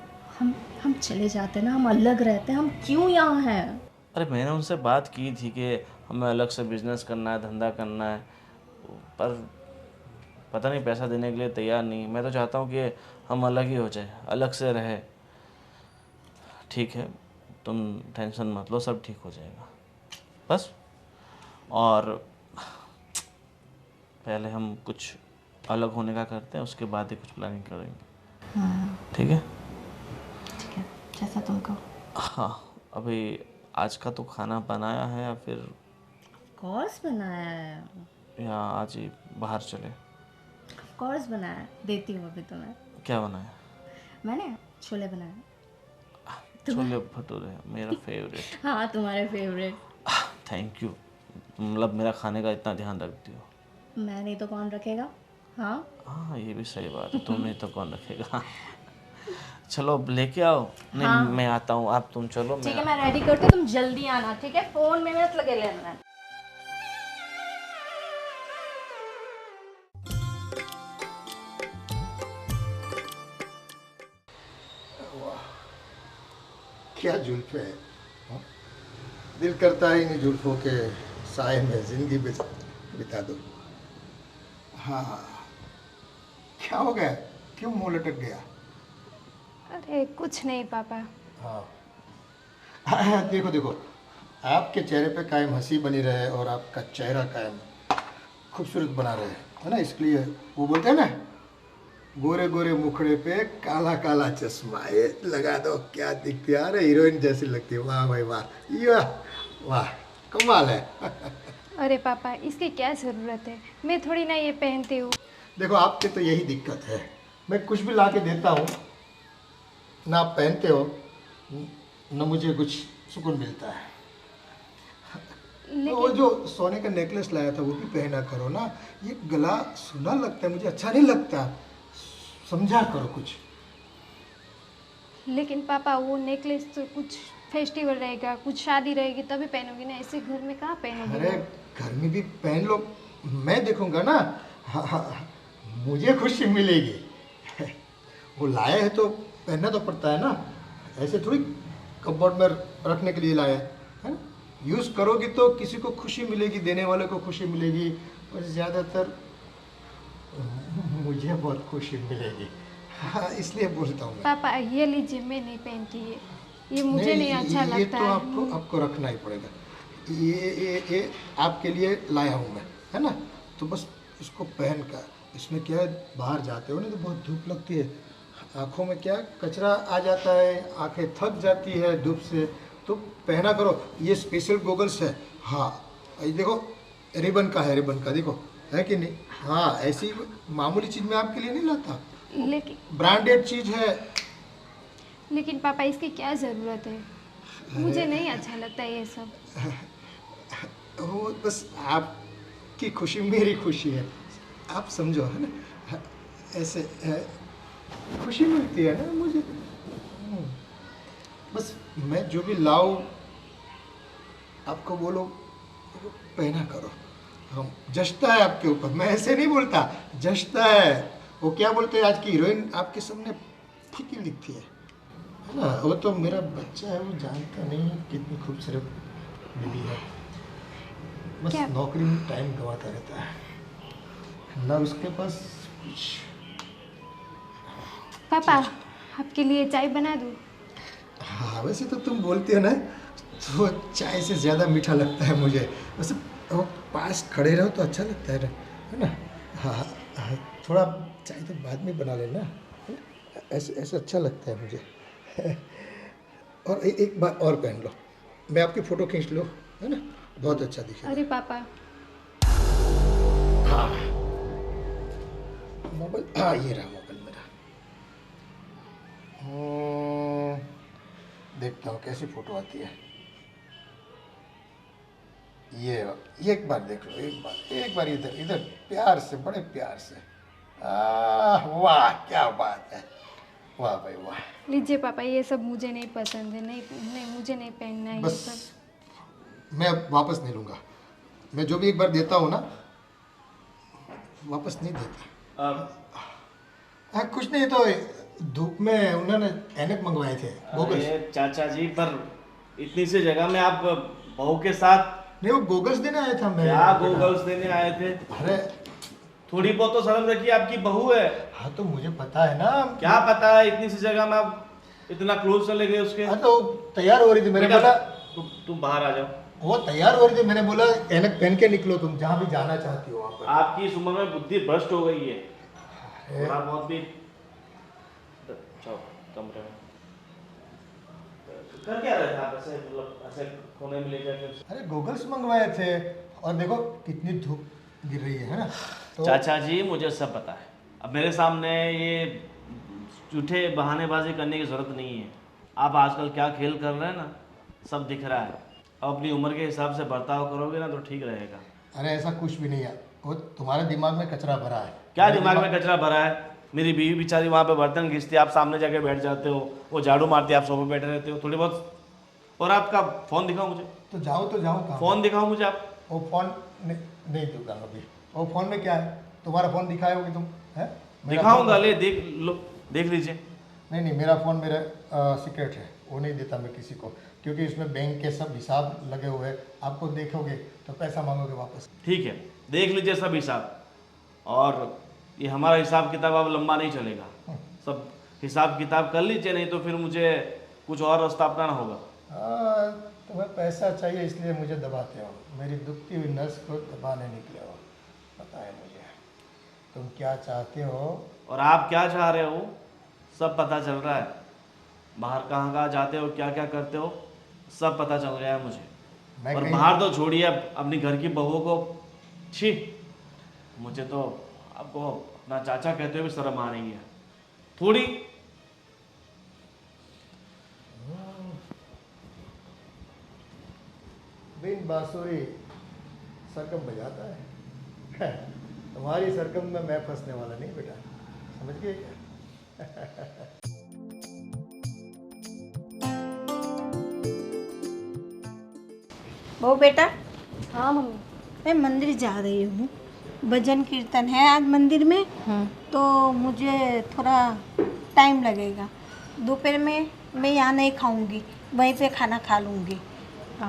हम चले जाते ना, हम अलग रहते हैं, हम क्यों यहाँ हैं? अरे मैंने उनसे बात की थी कि हमें अलग से बिजनेस करना है, धंधा करना है, पर पता नहीं पैसा देने के लिए तैयार नहीं। मैं तो चाहता हूँ कि हम अलग ही हो जाए, अलग से रहे। ठीक है, तुम टेंशन मत लो, सब ठीक हो जाएगा बस। और पहले हम कुछ अलग होने का करते हैं, उसके बाद ही कुछ प्लानिंग करेंगे। ठीक है? ठीक है, जैसा तुम कहो। हाँ, अभी आज का तो खाना बनाया है या फिर कोर्स बनाया है। या आज ही बाहर चले? कोर्स बनाया है, देती हूँ अभी तुम्हें। क्या बनाया? मैंने छोले बनाए। छोले भटूरे, मेरा फेवरेट। हाँ, तुम्हारे फेवरेट। थैंक यू, मतलब मेरा खाने का इतना ध्यान रखती हो। मैं नहीं तो कौन रखेगा? हाँ, हाँ, ये भी सही बात है, तुम नहीं तो कौन रखेगा। चलो अब लेके आओ। नहीं, हाँ। मैं आता हूँ, आप तुम चलो। ठीक है, मैं रेडी करती हूँ, तुम जल्दी आना, ठीक है? फ़ोन में मत लगे रहना। क्या जुल्फे है, हाँ? दिल करता है इन जुल्फों के साए में जिंदगी बिता दो। हाँ, क्या हो गया, क्यों मुंह लटक गया? अरे कुछ नहीं पापा। हाँ, देखो देखो, आपके चेहरे पे कायम हंसी बनी रहे और आपका चेहरा कायम खूबसूरत बना रहे, है ना। इसलिए वो बोलते हैं ना, गोरे गोरे मुखड़े पे काला काला चश्मा, ये लगा दो, क्या दिखती है, अरे हीरोइन जैसी लगती है। वाह भाई वाह, ये वाह, कमाल है। अरे पापा, इसकी क्या ज़रूरत है, मैं थोड़ी ना ये पहनती हूँ। देखो आपके तो यही दिक्कत है, मैं कुछ भी ला के देता हूँ ना, आप पहनते हो न, मुझे कुछ सुकून मिलता है। तो वो जो सोने का नेकलेस लाया था वो भी पहना करो ना, ये गला सुना लगता है, मुझे अच्छा नहीं लगता, समझा करो कुछ। लेकिन पापा वो नेकलेस तो कुछ फेस्टिवल रहेगा, कुछ शादी रहेगी तभी पहनोगी ना, ऐसे घर में कहाँ पहनोगी? अरे घर में भी पहन लो, मैं देखूंगा ना। हाँ, हाँ, मुझे खुशी मिलेगी। वो लाए हैं तो पहनना तो पड़ता है ना, ऐसे थोड़ी कपबोर्ड में रखने के लिए लाया है ना। यूज़ करोगी तो किसी को खुशी मिलेगी, देने वाले को खुशी मिलेगी, और ज़्यादातर मुझे बहुत खुशी मिलेगी। हाँ, इसलिए बोलता हूँ मैं। पापा ये लीजिए, मैं नहीं पहनती ये मुझे नहीं अच्छा ये लगता तो है। आपको रखना ही पड़ेगा। ये आपके लिए लाया हूँ मैं, है ना। तो बस इसको पहन कर, इसमें क्या है, बाहर जाते हो ना तो बहुत धूप लगती है, आँखों में क्या कचरा आ जाता है, आंखें थक जाती है धूप से, तो पहना करो। ये स्पेशल गोगल्स है। हाँ, ये देखो, रिबन का है, रिबन का देखो, है कि नहीं। हाँ, ऐसी मामूली चीज़ मैं आपके लिए नहीं लाता, ब्रांडेड चीज़ है। लेकिन पापा इसकी क्या ज़रूरत है, मुझे नहीं अच्छा लगता ये सब। वो बस आपकी खुशी मेरी खुशी है, आप समझो, है ना। ऐसे है, खुशी मिलती है ना मुझे। बस मैं जो भी लाऊं आपको बोलो पहना करो, हम जचता है आपके ऊपर। मैं ऐसे नहीं बोलता, जचता है। वो क्या बोलते हैं, आज की हीरोइन आपके सामने फीकी दिखती है ना। वो तो मेरा बच्चा है, वो जानता नहीं कितनी खूबसूरत बीवी है। बस क्या? नौकरी में टाइम गंवाता रहता है ना, उसके पास कुछ। पापा आपके लिए चाय बना दूँ? हाँ वैसे तो तुम बोलते हो ना, तो चाय से ज़्यादा मीठा लगता है मुझे। वैसे वो पास खड़े रहो तो अच्छा लगता है ना। हाँ हाँ, थोड़ा चाय तो बाद में बना लेना, है ना? ऐसे ऐसे अच्छा लगता है मुझे। और एक बार और पहन लो, मैं आपकी फ़ोटो खींच लो, है ना, बहुत अच्छा दिखेगा। अरे पापा हाँ मोबाइल, हाँ ये रहा मोबाइल मेरा। देखता हूँ कैसी फ़ोटो आती है। ये एक बार देख लो, एक बार इधर इधर प्यार से, बड़े प्यार से। वाह क्या बात है, वाह भाई वाह। लीजिए पापा, ये सब मुझे नहीं पसंद है, नहीं नहीं मुझे नहीं पहनना है ये बस सब। मैं अब वापस नहीं लूँगा। मैं जो भी एक बार देता हूँ ना, वापस नहीं देता। हाँ कुछ नहीं, तो धूप में उन्होंने ऐनक मंगवाए थे गोगल्स। अरे चाचा जी, पर इतनी सी जगह में आप बहू के साथ नहीं वो गोगल्स देने आया था मैं। क्या गोगल्स देने आए थे? अरे थोड़ी बहुत तो शर्म रखिए, आपकी बहू है। हाँ तो मुझे पता है ना। क्या पता है, इतनी सी जगह में आप इतना क्लोज चले गए उसके। हाँ तो तैयार हो रही थी, मैंने बेटा, बोला तुम बाहर आ जाओ। वो तैयार हो रही थी, मैंने बोला ऐनक पहन के निकलो, तुम जहाँ भी जाना चाहती हो वहाँ पर। आपकी इस उम्र में बुद्धि भ्रष्ट हो गई है, थोड़ा बहुत भी। जाओ कमरे में। कर क्या रहे थे आप ऐसे, मतलब ऐसे कोने में ले जाके? अरे गोगल्स मंगवाए थे, और देखो कितनी धूप गिर रही है ना। तो चाचा जी मुझे सब पता है, अब मेरे सामने ये झूठे बहानेबाजी करने की ज़रूरत नहीं है। आप आजकल क्या खेल कर रहे हैं ना, सब दिख रहा है। अब अपनी उम्र के हिसाब से बर्ताव करोगे ना तो ठीक रहेगा। अरे ऐसा कुछ भी नहीं है, वो तुम्हारे दिमाग में कचरा भरा है। क्या मेरे दिमाग में कचरा भरा है? मेरी बीवी बेचारी वहाँ पे बर्तन घिसती है, आप सामने जाके बैठ जाते हो, वो झाड़ू मारती है, आप सोफे बैठे रहते हो थोड़ी बहुत। और आपका फ़ोन दिखाओ मुझे, तो जाओ कहाँ? फ़ोन दिखाओ मुझे आप। वो फ़ोन नहीं दूंगा अभी। वो फ़ोन में क्या है, तुम्हारा फ़ोन दिखाओगे तुम? है दिखाऊंगा, ले देख लो, देख लीजिए। नहीं मेरा फ़ोन मेरा सीक्रेट है, वो नहीं देता मैं किसी को, क्योंकि इसमें बैंक के सब हिसाब लगे हुए हैं। आपको देखोगे तो पैसा मांगोगे वापस। ठीक है, देख लीजिए सब हिसाब। और ये हमारा हिसाब किताब अब लंबा नहीं चलेगा, सब हिसाब किताब कर लीजिए, नहीं तो फिर मुझे कुछ और रास्ता अपनाना होगा। तुम्हें पैसा चाहिए इसलिए मुझे दबाते हो, मेरी दुखती हुई नस को दबाने निकले हो, पता है मुझे तुम क्या चाहते हो। और आप क्या चाह रहे हो सब पता चल रहा है, बाहर कहाँ कहाँ जाते हो, क्या क्या करते हो, सब पता चल गया है मुझे। मैं और कहीं- बाहर तो छोड़िए, अपनी घर की बहू को, छी, मुझे तो आपको अपना चाचा कहते हुए भी शर्म आ रही है थोड़ी। बिन बांसुरी सरगम बजाता है। तुम्हारी सरगम में मैं फंसने वाला नहीं बेटा, समझ गए क्या? वो बेटा, हाँ मम्मी। मैं मंदिर जा रही हूँ, भजन कीर्तन है आज मंदिर में, तो मुझे थोड़ा टाइम लगेगा। दोपहर में मैं यहाँ नहीं खाऊंगी, वहीं पे खाना खा लूँगी।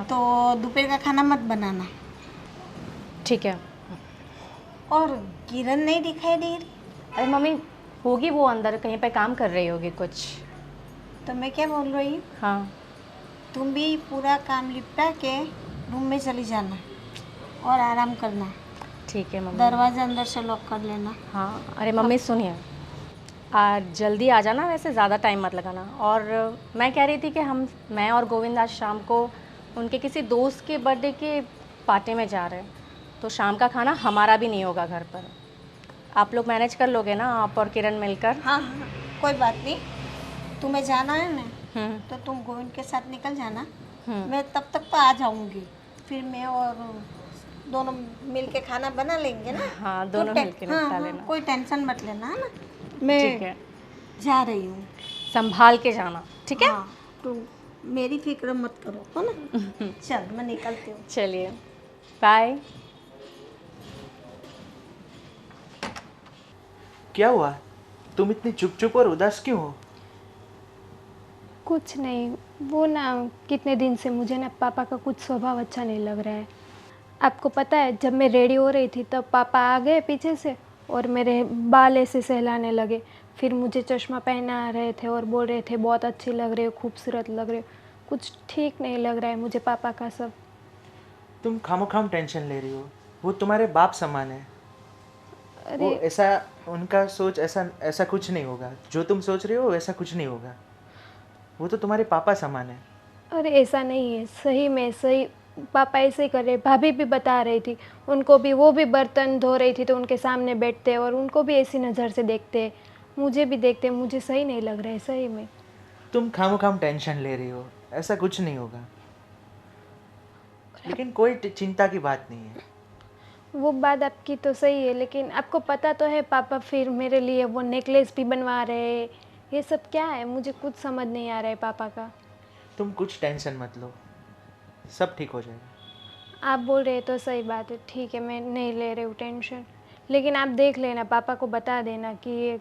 तो दोपहर का खाना मत बनाना। ठीक है। और किरण नहीं दिखाई दे रही, अरे मम्मी, होगी वो अंदर कहीं पे काम कर रही होगी कुछ। तो मैं क्या बोल रही हूँ, हाँ तुम भी पूरा काम निपटा के रूम में चली जाना और आराम करना। ठीक है मम्मी। दरवाज़ा अंदर से लॉक कर लेना। हाँ अरे मम्मी सुनिए, आज जल्दी आ जाना, वैसे ज़्यादा टाइम मत लगाना। और मैं कह रही थी कि मैं और गोविंद आज शाम को उनके किसी दोस्त के बर्थडे के पार्टी में जा रहे हैं, तो शाम का खाना हमारा भी नहीं होगा घर पर। आप लोग मैनेज कर लोगे ना, आप और किरण मिलकर? हाँ हाँ कोई बात नहीं, तुम्हें जाना है ना हम्म। तो तुम गोविंद के साथ निकल जाना, मैं तब तक तो आ जाऊंगी। फिर मैं और दोनों मिल के खाना बना लेंगे ना। हाँ दोनों कोई मिल के हाँ, निपटा हाँ, लेना। कोई टेंशन मत लेना, है ना। मैं ठीक है। जा रही हूँ। संभाल के जाना, ठीक है? हाँ, तो मेरी फिक्र मत करो, है ना? चल मैं निकलती हूँ। चलिए, बाय। क्या हुआ? तुम इतनी चुप चुप और उदास क्यों हो? कुछ नहीं, वो ना कितने दिन से मुझे ना पापा का कुछ स्वभाव अच्छा नहीं लग रहा है। आपको पता है, जब मैं रेडी हो रही थी तब पापा आ गए पीछे से और मेरे बाल ऐसे सहलाने लगे। फिर मुझे चश्मा पहना रहे थे और बोल रहे थे बहुत अच्छी लग रही हो, खूबसूरत लग रही हो। कुछ ठीक नहीं लग रहा है मुझे पापा का सब। तुम खामोखाम टेंशन ले रही हो। वो तुम्हारे बाप समान है। वो अरे ऐसा, उनका सोच ऐसा ऐसा कुछ नहीं होगा। जो तुम सोच रहे हो वैसा कुछ नहीं होगा। वो तो तुम्हारे पापा समान है। अरे ऐसा नहीं है, सही में सही पापा ऐसे ही कर रहे। भाभी भी बता रही थी, उनको भी, वो भी बर्तन धो रही थी तो उनके सामने बैठते और उनको भी ऐसी नज़र से देखते, मुझे भी देखते। मुझे सही नहीं लग रहा है सही में। तुम खामोखाम टेंशन ले रही हो, ऐसा कुछ नहीं होगा। लेकिन कोई चिंता की बात नहीं है। वो बात आपकी तो सही है, लेकिन आपको पता तो है पापा फिर मेरे लिए वो नेकलेस भी बनवा रहे हैं। ये सब क्या है, मुझे कुछ समझ नहीं आ रहा है पापा का। तुम कुछ टेंशन मत लो, सब ठीक हो जाएगा। आप बोल रहे हैं तो सही बात है, ठीक है, मैं नहीं ले रही हूँ टेंशन। लेकिन आप देख लेना, पापा को बता देना कि ये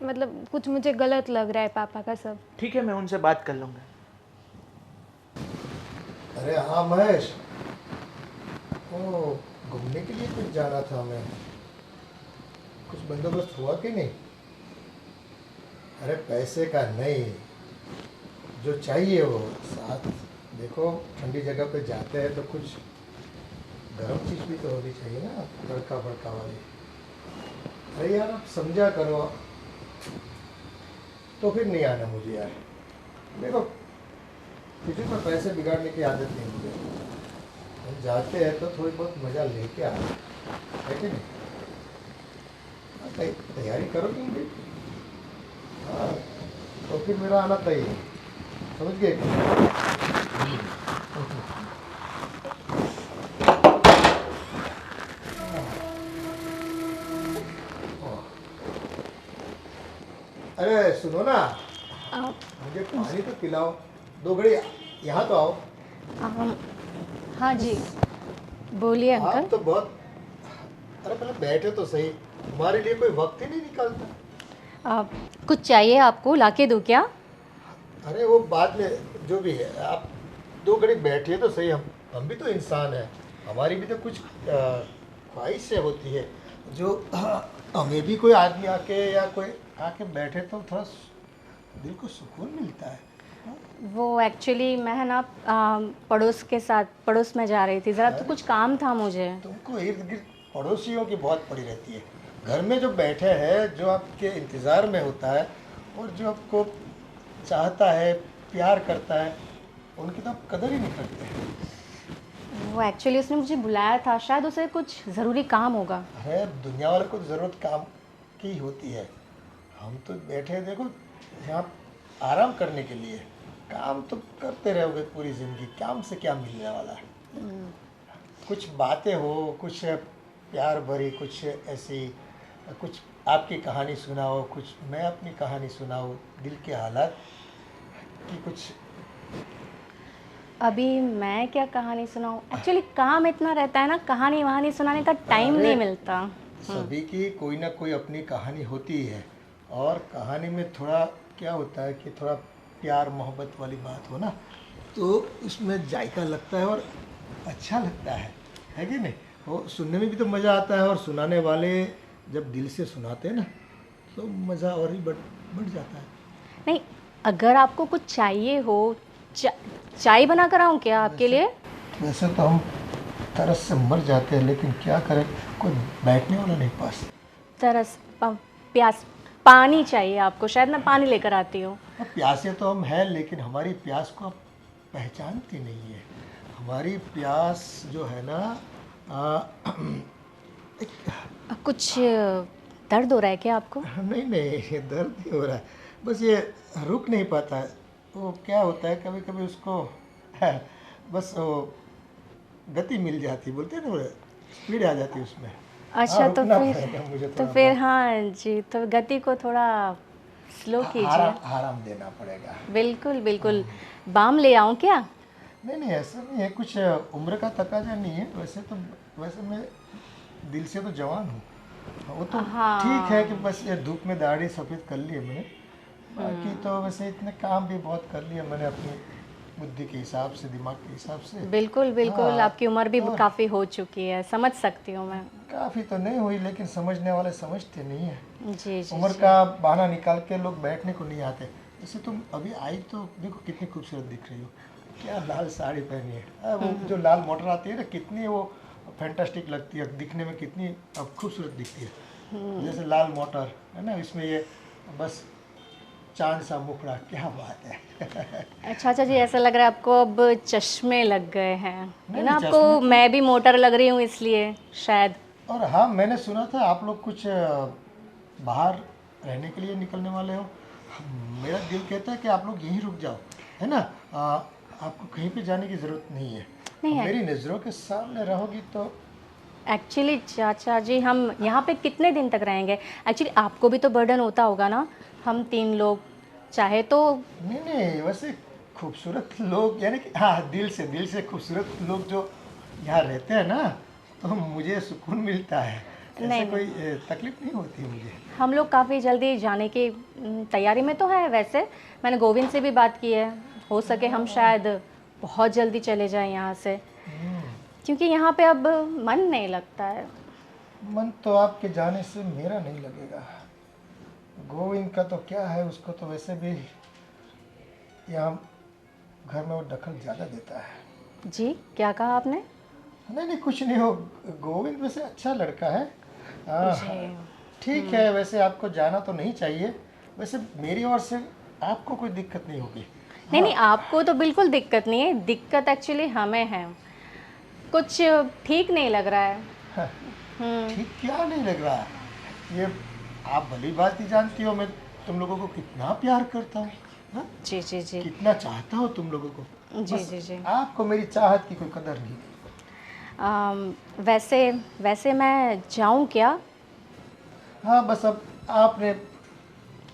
मतलब कुछ मुझे गलत लग रहा है पापा का सब। ठीक है, मैं उनसे बात कर लूँगा। अरे हाँ महेश, ओ घूमने के लिए कुछ जाना था हमें, कुछ बंदोबस्त हुआ कि नहीं? अरे पैसे का नहीं, जो चाहिए वो साथ। देखो ठंडी जगह पे जाते हैं तो कुछ गर्म चीज़ भी तो होनी चाहिए ना, तड़का भड़का वाली। अरे यार आप समझा करो, तो फिर नहीं आना मुझे यार। देखो किसी पर पैसे बिगाड़ने की आदत नहीं मुझे। हम जाते हैं तो थोड़ी बहुत मज़ा लेके आए, है कि नहीं? हाँ, तैयारी करो तुम भी। हाँ, तो फिर मेरा आना तय है, समझ गए? अरे सुनो ना, मुझे पानी तो पिलाओ, 2 घड़ी यहाँ तो आओ। हाँ जी, बोलिए आप अंकल। तो बहुत, अरे पहले बैठे तो सही, तुम्हारे लिए कोई वक्त ही नहीं निकालता। कुछ चाहिए आपको, लाके दूँ क्या? अरे वो बाद में जो भी है, आप 2 घड़ी बैठिए तो सही। हम भी तो इंसान हैं, हमारी भी तो कुछ ख्वाहिशें होती है, जो हमें भी कोई आदमी आके या कोई आके बैठे तो थोड़ा दिल को सुकून मिलता है। वो एक्चुअली मैं है ना पड़ोस के साथ, पड़ोस में जा रही थी ज़रा, तो कुछ काम था मुझे। तुमको इर्द गिर्द पड़ोसियों की बहुत पड़ी रहती है। घर में जो बैठे हैं, जो आपके इंतज़ार में होता है और जो आपको चाहता है, प्यार करता है, उनकी तो आप कदर ही नहीं करते हैं। वो एक्चुअली उसने मुझे बुलाया था, शायद उसे कुछ ज़रूरी काम होगा। अरे दुनिया वाले को ज़रूरत काम की होती है। हम तो बैठे हैं, देखो यहाँ आराम करने के लिए। काम तो करते रहोगे पूरी ज़िंदगी, काम से क्या मिलने वाला है? कुछ बातें हो, कुछ प्यार भरी, कुछ ऐसी, कुछ आपकी कहानी सुनाओ, कुछ मैं अपनी कहानी सुनाऊँ, दिल के हालात की कुछ। अभी मैं क्या कहानी सुनाऊँ? एक्चुअली काम इतना रहता है ना, कहानी वहानी सुनाने का टाइम नहीं मिलता। सभी की कोई ना कोई अपनी कहानी होती है, और कहानी में थोड़ा क्या होता है कि थोड़ा प्यार मोहब्बत वाली बात हो ना, तो उसमें जायका लगता है और अच्छा लगता है कि नहीं? वो सुनने में भी तो मज़ा आता है, और सुनाने वाले जब दिल से सुनाते हैं ना, तो मज़ा और ही बढ़ जाता है। नहीं, अगर आपको कुछ चाहिए हो, चाय बना कर आऊँ क्या आपके लिए? वैसे तो हम तरस से मर जाते हैं, लेकिन क्या करें, कोई बैठने वाला नहीं पास। प्यास, पानी चाहिए आपको? शायद मैं पानी लेकर आती हूँ। अब प्यासे तो हम हैं, लेकिन हमारी प्यास को आप पहचानती नहीं है। हमारी प्यास जो है ना, कुछ दर्द हो रहा है क्या आपको? नहीं नहीं, ये दर्द नहीं हो रहा है, बस ये रुक नहीं पाता है। वो क्या होता है, कभी कभी उसको बस वो गति मिल जाती, बोलते हैं ना, स्पीड आ जाती है उसमें। अच्छा, तो रुकना फिर पड़ेगा मुझे तो थोड़ा फिर बहुत। हाँ जी, तो गति को थोड़ा स्लो कीजिए। आराम देना पड़ेगा। बिल्कुल बिल्कुल। बाम ले आऊं क्या? नहीं नहीं, ऐसा नहीं है, कुछ उम्र का तकाजा नहीं है। वैसे मैं दिल से तो जवान हूँ। वो तो हाँ। ठीक है कि बस ये धूप में दाढ़ी सफ़ेद कर ली है मैंने, बाकी तो वैसे इतने काम भी बहुत कर लिए मैंने अपनी बुद्धि के हिसाब से, दिमाग के हिसाब से। बिल्कुल बिल्कुल। हाँ, आपकी उम्र भी और काफ़ी हो चुकी है, समझ सकती हूँ मैं। काफ़ी तो नहीं हुई, लेकिन समझने वाले समझते नहीं है। जी जी उम्र जी। का बहाना निकाल के लोग बैठने को नहीं आते। जैसे तुम अभी आई तो देखो कितनी खूबसूरत दिख रही हो, क्या लाल साड़ी पहनी है। वो जो लाल मोटर आती है ना, कितनी वो फैंटास्टिक लगती है दिखने में, कितनी खूबसूरत दिखती है। जैसे लाल मोटर है ना, इसमें ये बस चांद सा मुखड़ा, क्या बात है। अच्छा अच्छा जी, ऐसा लग रहा है आपको अब चश्मे लग गए हैं, है नहीं, ना? चश्मे आपको तो- मैं भी मोटर लग रही हूँ इसलिए शायद। और हाँ, मैंने सुना था आप लोग कुछ बाहर रहने के लिए निकलने वाले हो। मेरा दिल कहता है कि आप लोग यहीं रुक जाओ, है ना। आपको कहीं पे जाने की ज़रूरत नहीं है। नहीं है। मेरी नज़रों के सामने रहोगी तो। एक्चुअली चाचा जी, हम यहाँ पे कितने दिन तक रहेंगे? एक्चुअली आपको भी तो बर्डन होता होगा ना। हम 3 लोग चाहे तो। नहीं नहीं, वैसे खूबसूरत लोग, यानी कि हाँ, दिल से खूबसूरत लोग जो यहाँ रहते हैं ना, तो मुझे सुकून मिलता है। ऐसे नहीं, कोई तकलीफ नहीं होती मुझे। हम लोग काफ़ी जल्दी जाने की तैयारी में तो है। वैसे मैंने गोविंद से भी बात की है, हो सके हम शायद बहुत जल्दी चले जाएं यहाँ से, क्योंकि यहाँ पे अब मन नहीं लगता है। मन तो आपके जाने से मेरा नहीं लगेगा। गोविंद का तो क्या है, उसको तो वैसे भी यहाँ घर में वो दखल ज़्यादा देता है। जी, क्या कहा आपने? नहीं नहीं, कुछ नहीं हो। गोविंद वैसे अच्छा लड़का है। जी। ठीक है, वैसे आपको जाना तो नहीं चाहिए। वैसे मेरी ओर से आपको कोई दिक्कत नहीं होगी। नहीं नहीं, आपको तो बिल्कुल दिक्कत नहीं है, दिक्कत एक्चुअली हमें है। कुछ ठीक नहीं लग रहा है। ठीक क्या नहीं लग रहा? ये आप भली बात ही जानती हो, मैं तुम लोगों को कितना प्यार करता हूँ। हाँ? जी जी जी कितना चाहता हूँ तुम लोगों को। जी बस जी जी। आपको मेरी चाहत की कोई कदर नहीं। वैसे मैं जाऊँ क्या? हाँ, बस अब आपने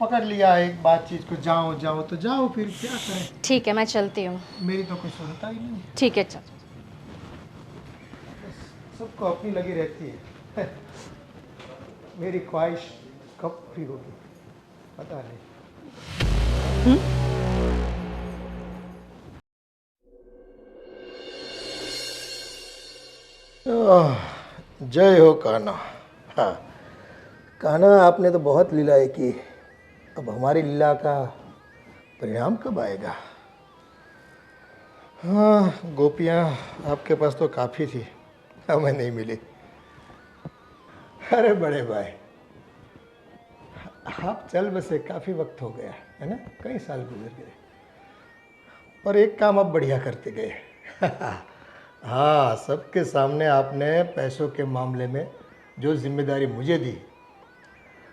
पकड़ लिया है एक बातचीत को, जाओ जाओ तो जाओ, फिर क्या करें। ठीक है, मैं चलती हूँ। मेरी तो कोई सुनता ही नहीं है। ठीक है, चल। सबको अपनी लगी रहती है। मेरी ख्वाहिश कब पूरी होगी पता नहीं। जय हो कान्हा। हाँ कान्हा, आपने तो बहुत लीलाएं की। अब हमारी लीला का परिणाम कब आएगा? हाँ, गोपियाँ आपके पास तो काफ़ी थी, हमें नहीं मिली। अरे बड़े भाई, आप चल बसे काफ़ी वक्त हो गया है ना, कई साल गुजर गए, पर एक काम आप बढ़िया करते गए। हाँ, सबके सामने आपने पैसों के मामले में जो जिम्मेदारी मुझे दी,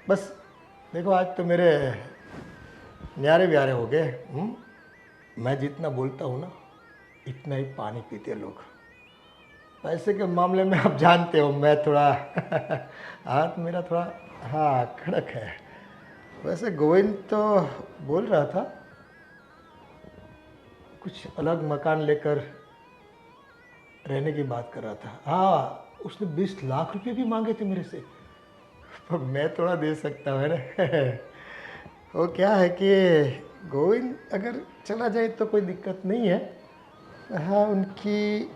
बस देखो आज तो मेरे न्यारे ब्यारे हो गए। मैं जितना बोलता हूँ ना, इतना ही पानी पीते लोग। पैसे के मामले में आप जानते हो, मैं थोड़ा हाथ मेरा थोड़ा हाँ कड़क है। वैसे गोविंद तो बोल रहा था कुछ अलग मकान लेकर रहने की बात कर रहा था। हाँ, उसने 20 लाख रुपए भी मांगे थे मेरे से, पर मैं थोड़ा दे सकता हूँ ना। वो क्या है कि गोविंद अगर चला जाए तो कोई दिक्कत नहीं है। हाँ, उनकी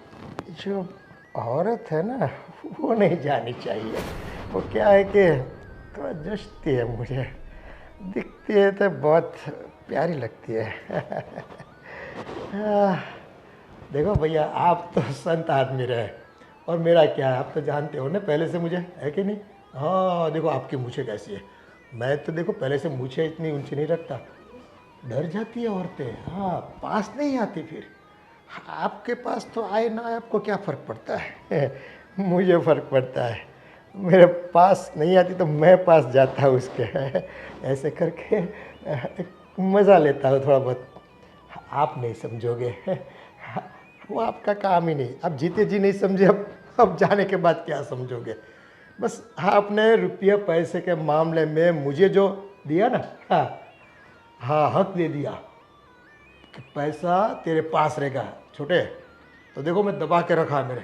जो औरत है ना, वो नहीं जानी चाहिए। वो क्या है कि थोड़ा जचती है मुझे, दिखती है तो बहुत प्यारी लगती है। देखो भैया, आप तो संत आदमी रहे, और मेरा क्या है आप तो जानते हो ना पहले से मुझे, है कि नहीं। हाँ देखो, आपकी मूछें कैसी है, मैं तो देखो पहले से मूछें इतनी ऊंची नहीं रखता, डर जाती है औरतें। हाँ, पास नहीं आती फिर। आपके पास तो आए ना आए, आपको क्या फ़र्क पड़ता है। मुझे फ़र्क पड़ता है, मेरे पास नहीं आती तो मैं पास जाता हूँ उसके। ऐसे करके मज़ा लेता हूँ थोड़ा बहुत। आप नहीं समझोगे, वो आपका काम ही नहीं। आप जीते जी नहीं समझे, अब जाने के बाद क्या समझोगे। बस आपने रुपये पैसे के मामले में मुझे जो दिया ना, हाँ हाँ हक दे दिया कि पैसा तेरे पास रहेगा। छोटे तो देखो मैं दबा के रखा है मेरे,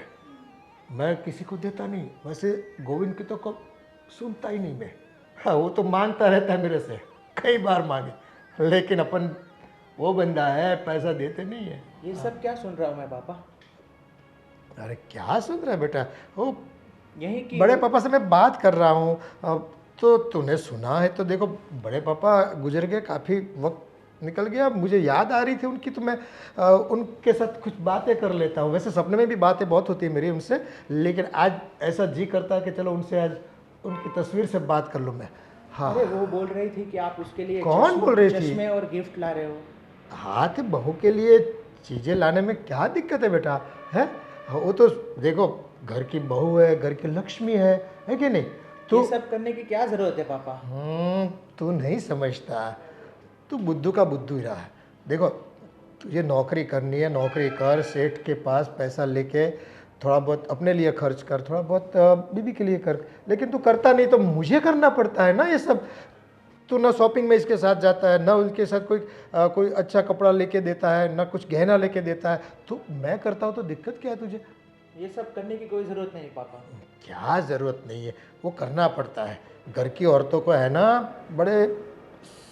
मैं किसी को देता नहीं। वैसे गोविंद की तो कब सुनता ही नहीं मैं। हाँ वो तो मांगता रहता है मेरे से, कई बार मांगे, लेकिन अपन वो बंदा है पैसा देते नहीं है। ये सब क्या सुन रहा हूँ मैं पापा? अरे क्या सुन रहा है बेटा, वो यही कि बड़े पापा से मैं बात कर रहा हूँ। अब तो तूने सुना है तो देखो, बड़े पापा गुजर गए, काफ़ी वक्त निकल गया, मुझे याद आ रही थी उनकी, तो मैं उनके साथ कुछ बातें कर लेता हूँ। वैसे सपने में भी बातें बहुत होती है मेरी उनसे, लेकिन आज ऐसा जी करता है कि चलो उनसे आज उनकी तस्वीर से बात कर लूँ मैं। हाँ अरे वो बोल रही थी कि आप उसके लिए कौन बोल रही थी? चश्मे और गिफ्ट ला रहे हो। हाँ तो बहू के लिए चीज़ें लाने में क्या दिक्कत है बेटा, है? वो तो देखो घर की बहू है, घर की लक्ष्मी है कि नहीं? ये सब करने की क्या जरूरत है पापा? तू नहीं समझता, तू बुद्धू का बुद्धू ही रहा है। देखो तुझे नौकरी करनी है, नौकरी कर, सेठ के पास पैसा लेके थोड़ा बहुत अपने लिए खर्च कर, थोड़ा बहुत बीबी के लिए कर, लेकिन तू करता नहीं तो मुझे करना पड़ता है ना ये सब। तू ना शॉपिंग में इसके साथ जाता है, ना उनके साथ कोई अच्छा कपड़ा लेके देता है, ना कुछ गहना लेके देता है, तो मैं करता हूँ तो दिक्कत क्या है तुझे? ये सब करने की कोई ज़रूरत नहीं पापा। क्या ज़रूरत नहीं है, वो करना पड़ता है। घर की औरतों को है ना बड़े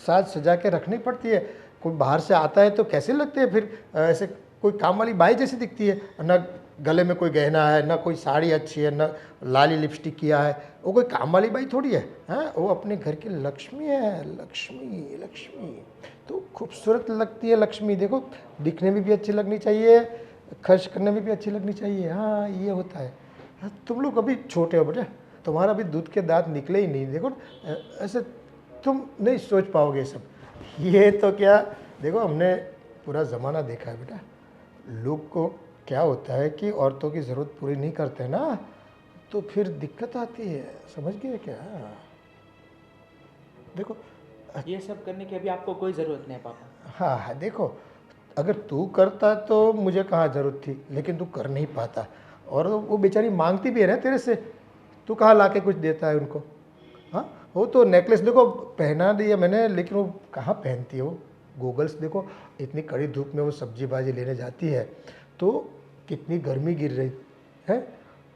साज सजा के रखनी पड़ती है। कोई बाहर से आता है तो कैसे लगते हैं फिर, ऐसे कोई काम वाली बाई जैसी दिखती है ना, गले में कोई गहना है, ना कोई साड़ी अच्छी है, ना लाली लिपस्टिक किया है, वो कोई काम वाली बाई थोड़ी है। हाँ वो अपने घर की लक्ष्मी है, लक्ष्मी लक्ष्मी तो खूबसूरत लगती है लक्ष्मी। देखो दिखने में भी अच्छी लगनी चाहिए, खर्च करने में भी अच्छी लगनी चाहिए। हाँ ये होता है। हाँ, तुम लोग अभी छोटे हो बेटा, तुम्हारा अभी दूध के दांत निकले ही नहीं। देखो ऐसे तुम नहीं सोच पाओगे सब। ये तो क्या, देखो हमने पूरा ज़माना देखा है बेटा, लोग को क्या होता है कि औरतों की ज़रूरत पूरी नहीं करते ना तो फिर दिक्कत आती है, समझ गए क्या? देखो ये सब करने की अभी आपको कोई ज़रूरत नहीं है पापा। हाँ हाँ देखो, अगर तू करता तो मुझे कहाँ ज़रूरत थी, लेकिन तू कर नहीं पाता। और वो बेचारी मांगती भी है ना तेरे से, तू कहाँ लाके कुछ देता है उनको? हाँ वो तो नेकलेस देखो पहना दिया मैंने, लेकिन वो कहाँ पहनती है वो? गूगल्स देखो, इतनी कड़ी धूप में वो सब्जी भाजी लेने जाती है तो कितनी गर्मी गिर रही है,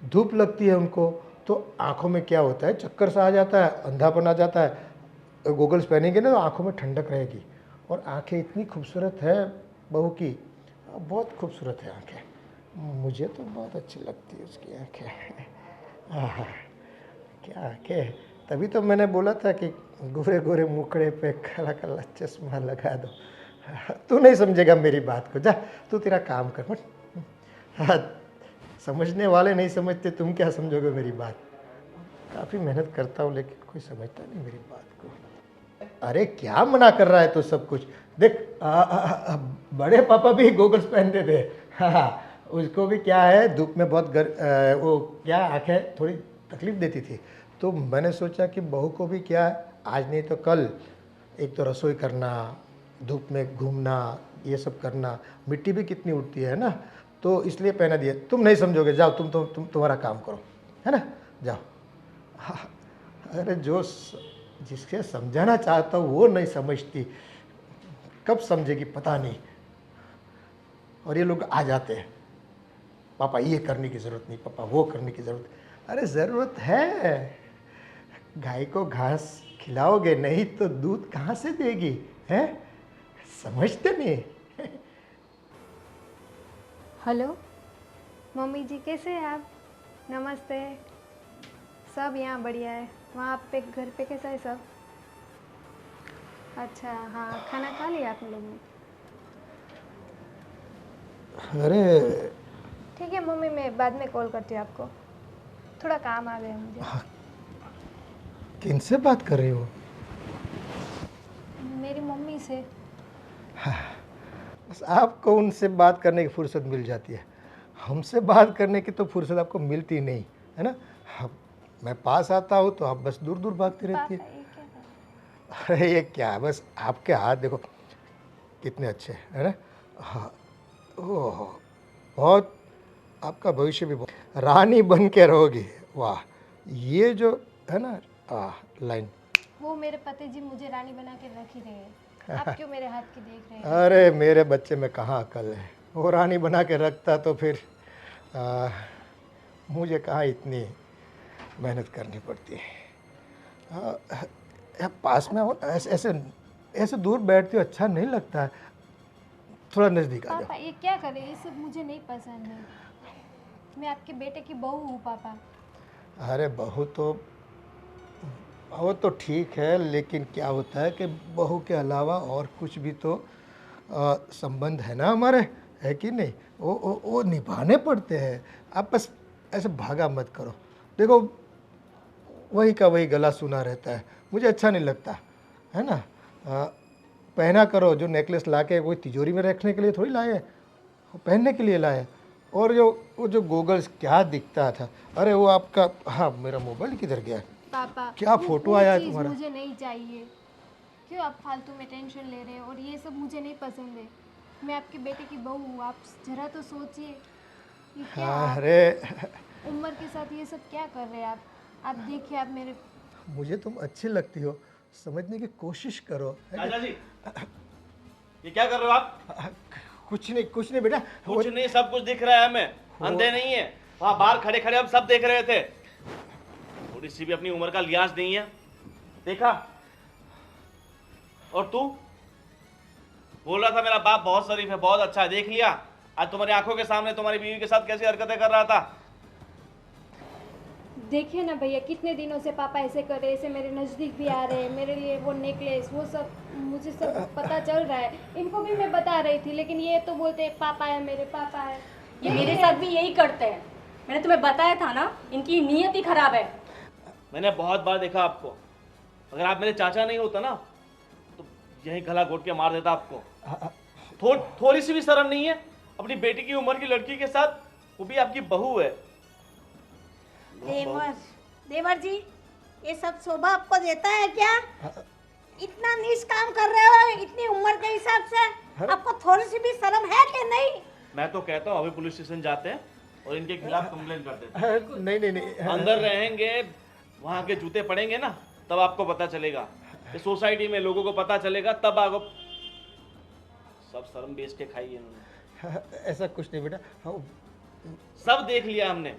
धूप लगती है उनको, तो आँखों में क्या होता है, चक्कर सा आ जाता है, अंधापन आ जाता है। गूगल्स पहनेंगे ना तो आँखों में ठंडक रहेगी। और आँखें इतनी खूबसूरत है बहू की, बहुत खूबसूरत है आँखें, मुझे तो बहुत अच्छी लगती है उसकी आँखें। आहा, क्या आँखें, तभी तो मैंने बोला था कि गोरे गोरे मुखड़े पे काला काला चश्मा लगा दो। तू नहीं समझेगा मेरी बात को, जा तू तेरा काम कर मत। हाँ, समझने वाले नहीं समझते, तुम क्या समझोगे मेरी बात? काफ़ी मेहनत करता हूँ लेकिन कोई समझता नहीं मेरी बात को। अरे क्या मना कर रहा है तो सब कुछ देख, बड़े पापा भी गोगल्स पहनते थे। हाँ उसको भी क्या है, धूप में बहुत वो क्या आँखें थोड़ी तकलीफ देती थी, तो मैंने सोचा कि बहू को भी क्या आज नहीं तो कल एक तो रसोई करना, धूप में घूमना, ये सब करना, मिट्टी भी कितनी उड़ती है ना, तो इसलिए पहना दिया। तुम नहीं समझोगे, जाओ तुम तुम्हारा काम करो, है ना, जाओ। हाँ, अरे जिसके समझाना चाहता हूँ वो नहीं समझती, कब समझेगी पता नहीं। और ये लोग आ जाते हैं, पापा ये करने की ज़रूरत नहीं, पापा वो करने की ज़रूरत। अरे ज़रूरत है, गाय को घास खिलाओगे नहीं तो दूध कहाँ से देगी, हैं? समझते नहीं। हेलो मम्मी जी, कैसे हैं आप? नमस्ते। सब यहाँ बढ़िया है। वहाँ पे घर पे कैसा है सब? अच्छा हाँ, खाना खा लिया आप लोगों ने? अरे ठीक है मम्मी, मैं बाद में कॉल करती हूँ आपको, थोड़ा काम आ गया मुझे। किनसे बात कर रही हो? मेरी मम्मी से। बस आपको उनसे बात करने की फुर्सत मिल जाती है, हमसे बात करने की तो फुर्सत आपको मिलती नहीं है ना। मैं पास आता हूँ तो आप बस दूर दूर भागती रहती है। पापा ये क्या कर रहे हैं? अरे ये क्या, बस आपके हाथ देखो कितने अच्छे है ना। हाँ ओह, बहुत आपका भविष्य भी बहुत रानी बन के रहोगी। वाह, ये जो है ना लाइन, वो मेरे पति जी मुझे रानी बना के रख ही रहे हैं। आप क्यों मेरे हाथ की देख रहे हैं? अरे मेरे बच्चे में कहाँ अकल है, वो रानी बना के रखता तो फिर मुझे कहाँ इतनी मेहनत करनी पड़ती है। पास में हो, ऐसे ऐसे ऐसे दूर बैठती हो अच्छा नहीं लगता है, थोड़ा नज़दीक आ पापा ये क्या कर रहे हैं? ये सब मुझे नहीं पसंद है। मैं आपके बेटे की बहू हूँ पापा। जाओ। अरे बहू तो वो तो ठीक है, लेकिन क्या होता है कि बहू के अलावा और कुछ भी तो संबंध है ना हमारे, है कि नहीं? वो निभाने पड़ते हैं। आप बस ऐसे भागा मत करो। देखो वही का वही गला सुना रहता है, मुझे अच्छा नहीं लगता है ना। पहना करो, जो नेकलेस लाके कोई तिजोरी में रखने के लिए थोड़ी लाए, वो पहनने के लिए लाए। और वो जो गोगल्स क्या दिखता था, अरे वो आपका, हाँ मेरा मोबाइल किधर गया है? पापा क्या वो फोटो आया है चीज़ तुम्हारा? मुझे नहीं चाहिए। क्यों आप फालतू में टेंशन ले रहे हैं? और ये सब मुझे नहीं पसंद है। मैं आपके बेटे की बहू हूँ, आप जरा तो सोचिए। ये क्या आप अरे उम्र के साथ ये सब क्या कर रहे हैं आप देखिए आप मेरे। मुझे तुम अच्छी लगती हो, समझने की कोशिश करो। है चाचा जी, ये क्या कर रहे हो आप? कुछ नहीं बेटा। कुछ नहीं, सब कुछ दिख रहा है हमें, अंधे नहीं है। वहां बाहर खड़े खड़े हम सब देख रहे थे। थोड़ी सी भी अपनी उम्र का लिहाज नहीं है, देखा? और तू बोल रहा था मेरा बाप बहुत शरीफ है, बहुत अच्छा है, देख लिया? आज तुम्हारी आंखों के सामने तुम्हारी बीवी के साथ कैसी हरकतें कर रहा था। देखिए ना भैया, कितने दिनों से पापा ऐसे कर रहे हैं, ऐसे मेरे नज़दीक भी आ रहे हैं, मेरे लिए वो नेकलेस वो सब मुझे सब पता चल रहा है। इनको भी मैं बता रही थी, लेकिन ये तो बोलते हैं पापा है, मेरे पापा है। ये मेरे साथ भी यही करते हैं। मैंने तुम्हें बताया था ना, इनकी नीयत ही खराब है। मैंने बहुत बार देखा आपको। अगर आप मेरे चाचा नहीं होता ना तो यही गला घोट के मार देता आपको। थोड़ी सी भी शर्म नहीं है अपनी बेटी की उम्र की लड़की के साथ, वो भी आपकी बहू है। देवर जी, ये सब शोभा आपको देता है क्या? इतना नीच काम कर रहे हो इतनी उम्र के हिसाब से, आपको थोड़ी सी भी शर्म है कि नहीं? मैं तो कहता हूँ अभी पुलिस स्टेशन जाते हैं और इनके खिलाफ कंप्लेन कर देते हैं। नहीं अंदर रहेंगे, वहां के जूते पड़ेंगे ना, तब आपको पता चलेगा। इस सोसाइटी में लोगों को पता चलेगा, तब आपको सब शर्म बेच के खाई इन्होंने। ऐसा कुछ नहीं बेटा। सब देख लिया हमने,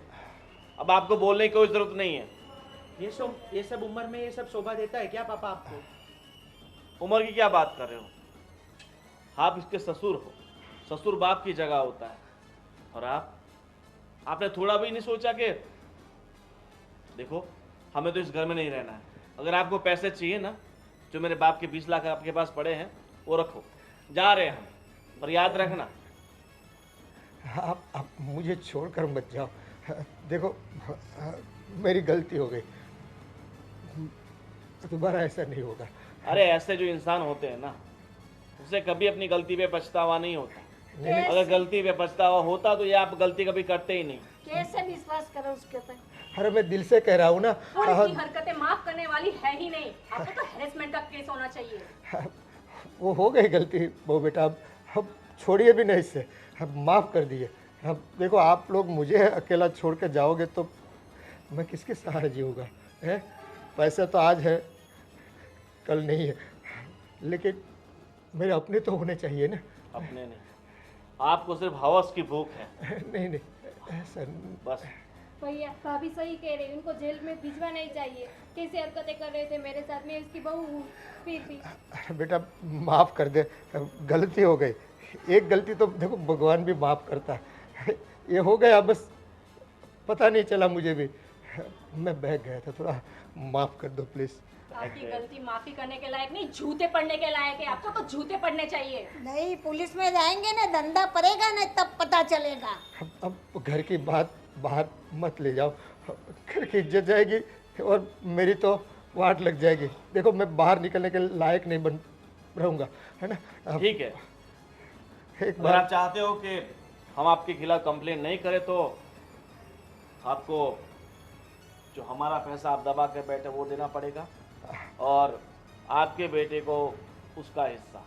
अब आपको बोलने की कोई जरूरत नहीं है। ये सब उम्र में ये सब शोभा देता है क्या पापा आपको? उम्र की क्या बात कर रहे हो? आप इसके ससुर हो, ससुर बाप की जगह होता है। और आपने थोड़ा भी नहीं सोचा कि देखो हमें तो इस घर में नहीं रहना है। अगर आपको पैसे चाहिए ना, जो मेरे बाप के 20 लाख आपके पास पड़े हैं वो रखो, जा रहे हैं हम, पर याद रखना। आप मुझे छोड़कर मत जाओ। देखो मेरी गलती हो गई, दोबारा ऐसा नहीं होगा। अरे ऐसे जो इंसान होते हैं ना, उसे कभी अपनी गलती पे पछतावा नहीं होता। अगर गलती पे पछतावा होता तो ये आप गलती कभी करते ही नहीं। कैसे विश्वास करो उसके ऊपर? अरे मैं दिल से कह रहा हूँ ना। और इसकी हरकतें माफ करने वाली है ही नहीं। आपको तो हैरेसमेंट का केस होना चाहिए। वो हो गई गलती वो बेटा, अब छोड़िए भी नहीं इससे, अब माफ़ कर दिए। अब देखो आप लोग मुझे अकेला छोड़ कर जाओगे तो मैं किसके सहारे जीऊँगा? है पैसा तो आज है कल नहीं है, लेकिन मेरे अपने तो होने चाहिए ना। अपने नहीं, आपको सिर्फ हवस की भूख है। नहीं ऐसा बस भैया भाभी सही कह रहे हैं, उनको जेल में भिजवा नहीं चाहिए। कैसे हरकतें कर रहे थे मेरे साथ, मैं उसकी बहू हूँ फिर भी। बेटा माफ़ कर दे, गलती हो गई। एक गलती तो देखो भगवान भी माफ़ करता है, ये हो गया बस, पता नहीं चला मुझे भी, मैं बह गया था, थोड़ा माफ़ कर दो प्लीज़। आपकी गलती माफी करने के लायक नहीं, जूते पड़ने के लायक है। आपको तो जूते पड़ने चाहिए। नहीं, पुलिस में जाएंगे ना, धंधा पड़ेगा ना, तब पता चलेगा। अब घर की बात बाहर मत ले जाओ, घर की इज्जत जाएगी और मेरी तो वाट लग जाएगी। देखो मैं बाहर निकलने के लायक नहीं बन रहूँगा, है ना। ठीक है, एक अगर बार आप चाहते हो कि हम आपके खिलाफ कंप्लेन नहीं करें तो आपको जो हमारा पैसा आप दबा के बैठे वो देना पड़ेगा, और आपके बेटे को उसका हिस्सा।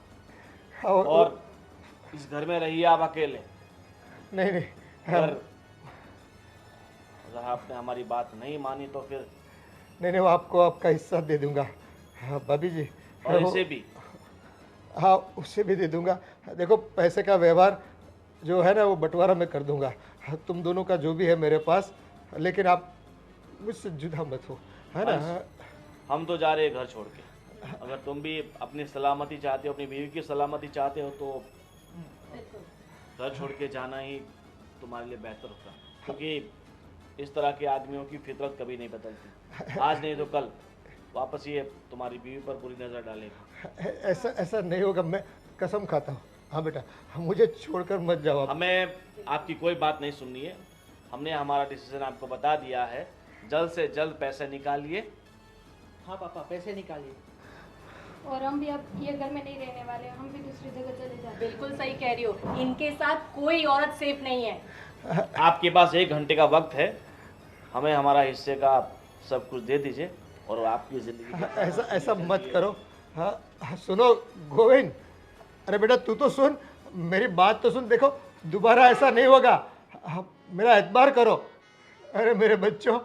और इस घर में रहिए आप अकेले। नहीं अगर आपने हमारी बात नहीं मानी तो फिर नहीं वो आपको आपका हिस्सा दे दूंगा। हाँ भाभी जी। और इसे भी। हाँ उससे भी दे दूंगा। देखो पैसे का व्यवहार जो है ना वो बंटवारा मैं कर दूंगा। हाँ, तुम दोनों का जो भी है मेरे पास, लेकिन आप मुझसे जुदा मत हो, है ना। अंश, हम तो जा रहे हैं घर छोड़ के। अगर तुम भी अपनी सलामती चाहते हो, अपनी बीवी की सलामती चाहते हो, तो घर छोड़ के जाना ही तुम्हारे लिए बेहतर होगा, क्योंकि इस तरह के आदमियों की फितरत कभी नहीं बदलती। आज नहीं तो कल वापस ये तुम्हारी बीवी पर बुरी नज़र डालेगा। ऐसा ऐसा नहीं होगा, मैं कसम खाता हूँ। हाँ बेटा, मुझे छोड़कर मत जाओ आप। हमें आपकी कोई बात नहीं सुननी है। हमने हमारा डिसीजन आपको बता दिया है। जल्द से जल्द पैसे निकालिए। हाँ पापा, पैसे निकालिए। और हम भी अब ये घर में नहीं रहने वाले, हम भी दूसरी जगह चले जाते हैं। बिल्कुल सही कह रही हो, इनके साथ कोई औरत सेफ नहीं है। आपके पास 1 घंटे का वक्त है। हमें हमारा हिस्से का सब कुछ दे दीजिए और आपकी ज़िंदगी ऐसा ऐसा मत करो। हाँ सुनो गोविंद, अरे बेटा तू तो सुन, मेरी बात तो सुन। देखो दोबारा ऐसा नहीं होगा। हाँ, मेरा एतबार करो। अरे मेरे बच्चों,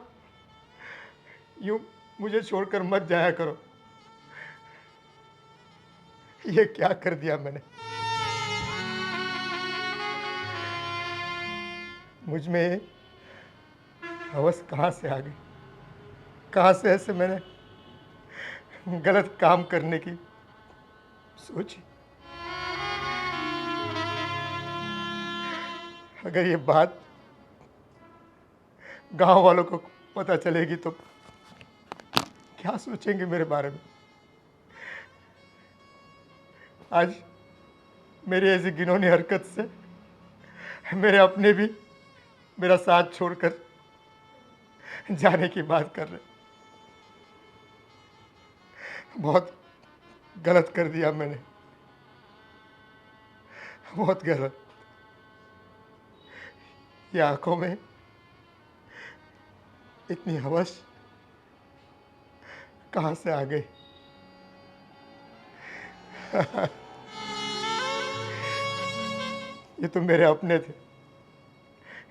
यूं मुझे छोड़कर मत जाया करो। ये क्या कर दिया मैंने। मुझ में हवस कहाँ से आ गई, कहाँ से ऐसे मैंने गलत काम करने की सोची। अगर ये बात गांव वालों को पता चलेगी तो क्या सोचेंगे मेरे बारे में। आज मेरी ऐसी घिनौनी हरकत से मेरे अपने भी मेरा साथ छोड़कर जाने की बात कर रहे। बहुत गलत कर दिया मैंने, बहुत गलत। ये आंखों में इतनी हवस कहाँ से आ गई। ये तो मेरे अपने थे,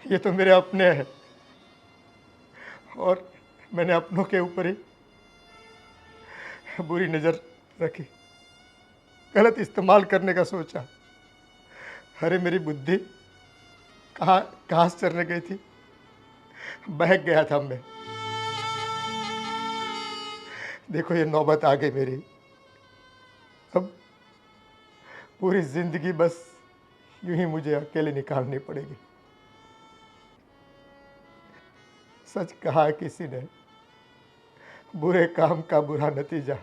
ये तो मेरे अपने हैं, और मैंने अपनों के ऊपर ही बुरी नज़र रखी, गलत इस्तेमाल करने का सोचा। अरे मेरी बुद्धि कहाँ से चलने गई थी, बहक गया था मैं। देखो ये नौबत आ गई मेरी। अब पूरी जिंदगी बस यूं ही मुझे अकेले निकालनी पड़ेगी। सच कहा किसी ने, बुरे काम का बुरा नतीजा